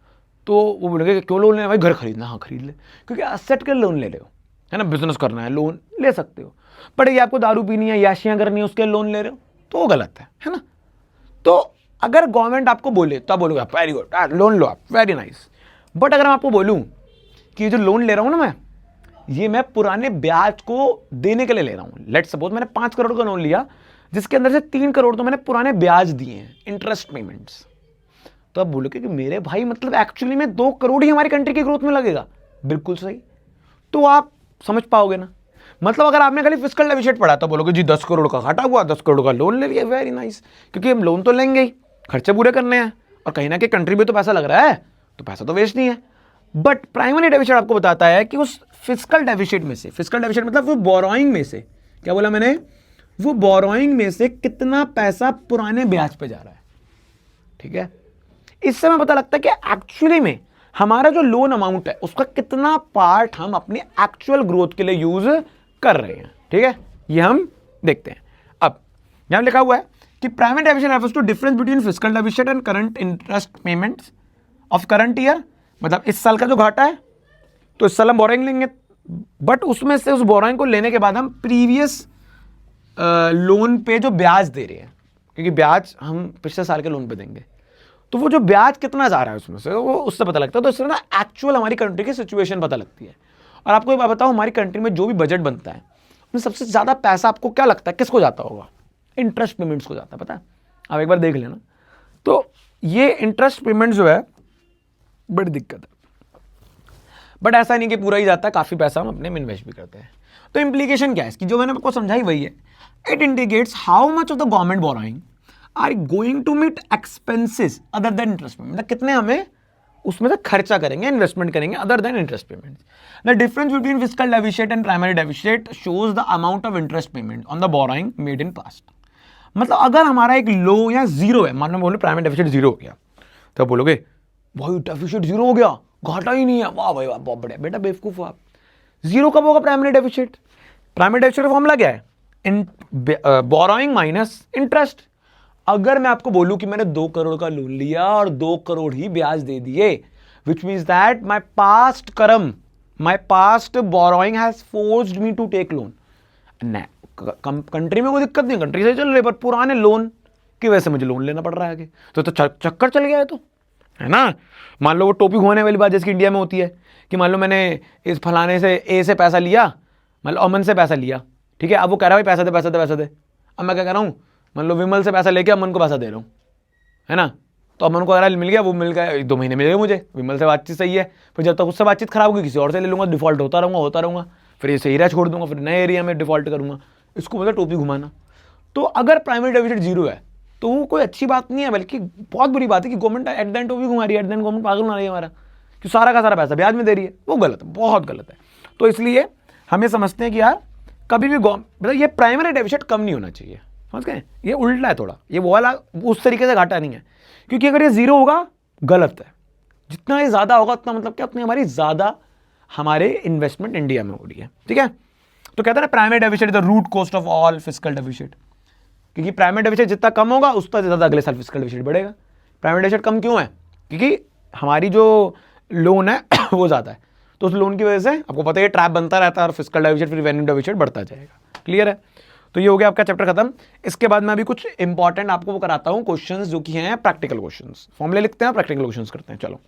तो वो बोलेंगे क्यों लोन लेना भाई, घर खरीदना, हाँ खरीद ले, क्योंकि एसेट के लोन ले रहे हो, है ना, बिजनेस करना है, लोन ले सकते हो। बट ये आपको दारू पीनी है, याशियाँ करनी है, उसके लोन ले रहे हो, तो वो गलत है ना। तो अगर गवर्नमेंट आपको बोले तो आप बोलोगे वेरी गुड, लोन लो आप, वेरी नाइस। बट अगर मैं आपको बोलूँ कि ये जो लोन ले रहा हूँ ना ये मैं पुराने ब्याज को देने के लिए ले रहा हूँ। लेट्स सपोज मैंने 5 करोड़ का लोन लिया, जिसके अंदर से 3 करोड़ तो मैंने पुराने ब्याज दिए हैं, इंटरेस्ट पेमेंट्स। तो आप बोलोगे कि मेरे भाई मतलब एक्चुअली में 2 करोड़ ही हमारी कंट्री की ग्रोथ में लगेगा। बिल्कुल सही। तो आप समझ पाओगे ना, मतलब अगर आपने खाली फिस्कल डेफिसिट पढ़ा तो बोलोगे जी 10 करोड़ का घाटा हुआ, 10 करोड़ का लोन ले लिया, वेरी नाइस, क्योंकि हम लोन तो लेंगे ही, खर्चे पूरे करने हैं, और कहीं ना कहीं कंट्री में तो पैसा लग रहा है, तो पैसा तो वेस्ट नहीं है। बट प्राइमरी डेफिसिट आपको बताता है कि उस फिस्कल डेफिसिट में से, फिस्कल डेफिसिट मतलब वो बोरोइंग में से, क्या बोला मैंने, वो बोरोइंग में से कितना पैसा पुराने ब्याज पे जा रहा है। ठीक है, इससे हमें पता लगता है कि एक्चुअली में हमारा जो लोन अमाउंट है उसका कितना पार्ट हम अपने एक्चुअल ग्रोथ के लिए यूज कर रहे हैं। ठीक है, ये हम देखते हैं। अब यहां लिखा हुआ है कि primary deficit refers to difference between fiscal deficit and current interest payments of current year. मतलब इस साल का जो घाटा है, तो इस साल हम बोरोइंग लेंगे, बट उसमें से उस बोरोइंग को लेने के बाद हम प्रीवियस लोन पे जो ब्याज दे रहे हैं, क्योंकि ब्याज हम पिछले साल के लोन पे देंगे, तो वो जो ब्याज कितना जा रहा है उसमें से, वो उससे पता लगता है। तो इससे ना एक्चुअल हमारी कंट्री की सिचुएशन पता लगती है। और आपको एक बात बताओ, हमारी कंट्री में जो भी बजट बनता है उसमें सबसे ज़्यादा पैसा आपको क्या लगता है किसको जाता होगा? इंटरेस्ट पेमेंट्स को जाता है, पता है? आप एक बार देख लेना। तो ये इंटरेस्ट पेमेंट जो है बड़ी दिक्कत है, बट ऐसा नहीं कि पूरा ही जाता है, काफ़ी पैसा हम अपने में इन्वेस्ट भी करते हैं। तो इंप्लीकेशन क्या है इसकी, जो मैंने आपको समझाई वही है। It indicates how much of the government borrowing are going to meet expenses other than interest payment, मतलब कितने हमें उसमें से खर्चा करेंगे, इन्वेस्टमेंट करेंगे other than interest payment. The difference between fiscal deficit and primary deficit shows the amount of interest payment on the borrowing made in past. मतलब अगर हमारा एक लो या जीरो है, मान लो बोलो प्राइमरी डेफिसिट जीरो हो गया, तो बोलोगे भाई डेफिसिट जीरो हो गया, घाटा ही नहीं है, वाह भाई वाह, बहुत बढ़िया। बेटा बेवकूफ हो आप। जीरो कब होगा प्राइमरी डेफिसिट? प्राइमरी डेफिसिट का फॉर्मूला क्या है? Borrowing minus interest. अगर मैं आपको बोलूं कि मैंने 2 करोड़ का लोन लिया और 2 करोड़ ही ब्याज दे दिए, which means that my past कर्म, my past borrowing has forced me to take loan. Country में कोई दिक्कत नहीं, कंट्री से चल रही, पर पुराने लोन की वजह से मुझे लोन लेना पड़ रहा है आगे, तो चक्कर चल गया है, तो है ना। मान लो वो टोपी घुमाने वाली बात जैसे इंडिया में होती है कि मान लो मैंने इस फलाने से ए से पैसा लिया, मान लो अमन से पैसा लिया, ठीक है, अब वो कह रहा है भाई पैसा दे पैसा दे पैसा दे। अब मैं क्या कर रहा हूँ, मान लो विमल से पैसा लेके अमन को पैसा दे रहा हूँ, है ना। तो अमन को अगर मिल गया, वो मिल गया, 2 महीने मिल गए मुझे, विमल से बातचीत सही है, फिर जब तक उससे बातचीत खराब होगी किसी और से ले लूँगा, डिफॉल्ट होता रहूँगा, फिर इसे एरिया छोड़ दूंगा, फिर नए एरिया में डिफॉल्ट करूँगा। इसको मतलब टोपी घुमाना। तो अगर प्राइमरी डेफिसिट जीरो है तो वो कोई अच्छी बात नहीं है, बल्कि बहुत बुरी बात है कि गवर्नमेंट एट द एंड टोपी घुमा रही है, एट द एंड गवर्नमेंट पागल बना रही है हमारा, कि सारा का सारा पैसा ब्याज में दे रही है। वो गलत है, बहुत गलत है। तो इसलिए हमें समझते हैं कि यार कभी भी मतलब ये प्राइमरी डेफिसिट कम नहीं होना चाहिए, समझ गए? ये उल्टा है थोड़ा, ये वो वाला उस तरीके से घाटा नहीं है, क्योंकि अगर ये जीरो होगा गलत है, जितना ये ज़्यादा होगा उतना मतलब क्या, उतनी हमारी ज़्यादा हमारे इन्वेस्टमेंट इंडिया में हो रही है। ठीक है, तो कहते हैं primary deficit is the root cost of all fiscal deficit, क्योंकि प्राइमरी डेफिसिट जितना कम होगा उतना ज़्यादा अगले साल फिस्कल डेफिसिट बढ़ेगा। प्राइमरी डेफिसिट कम क्यों है? क्योंकि हमारी जो लोन है वो ज़्यादा है, तो उस लोन की वजह से आपको पता है ट्रैप बनता रहता है और फिस्कल डेफिसिट फिर रेवेन्यू डेफिसिट बढ़ता जाएगा। क्लियर है? तो ये हो गया आपका चैप्टर खत्म। इसके बाद मैं अभी कुछ इंपॉर्टेंट आपको वो कराता हूँ क्वेश्चंस जो कि हैं प्रैक्टिकल क्वेश्चंस। फॉर्मूले लिखते हैं, प्रैक्टिकल क्वेश्चंस करते हैं। चलो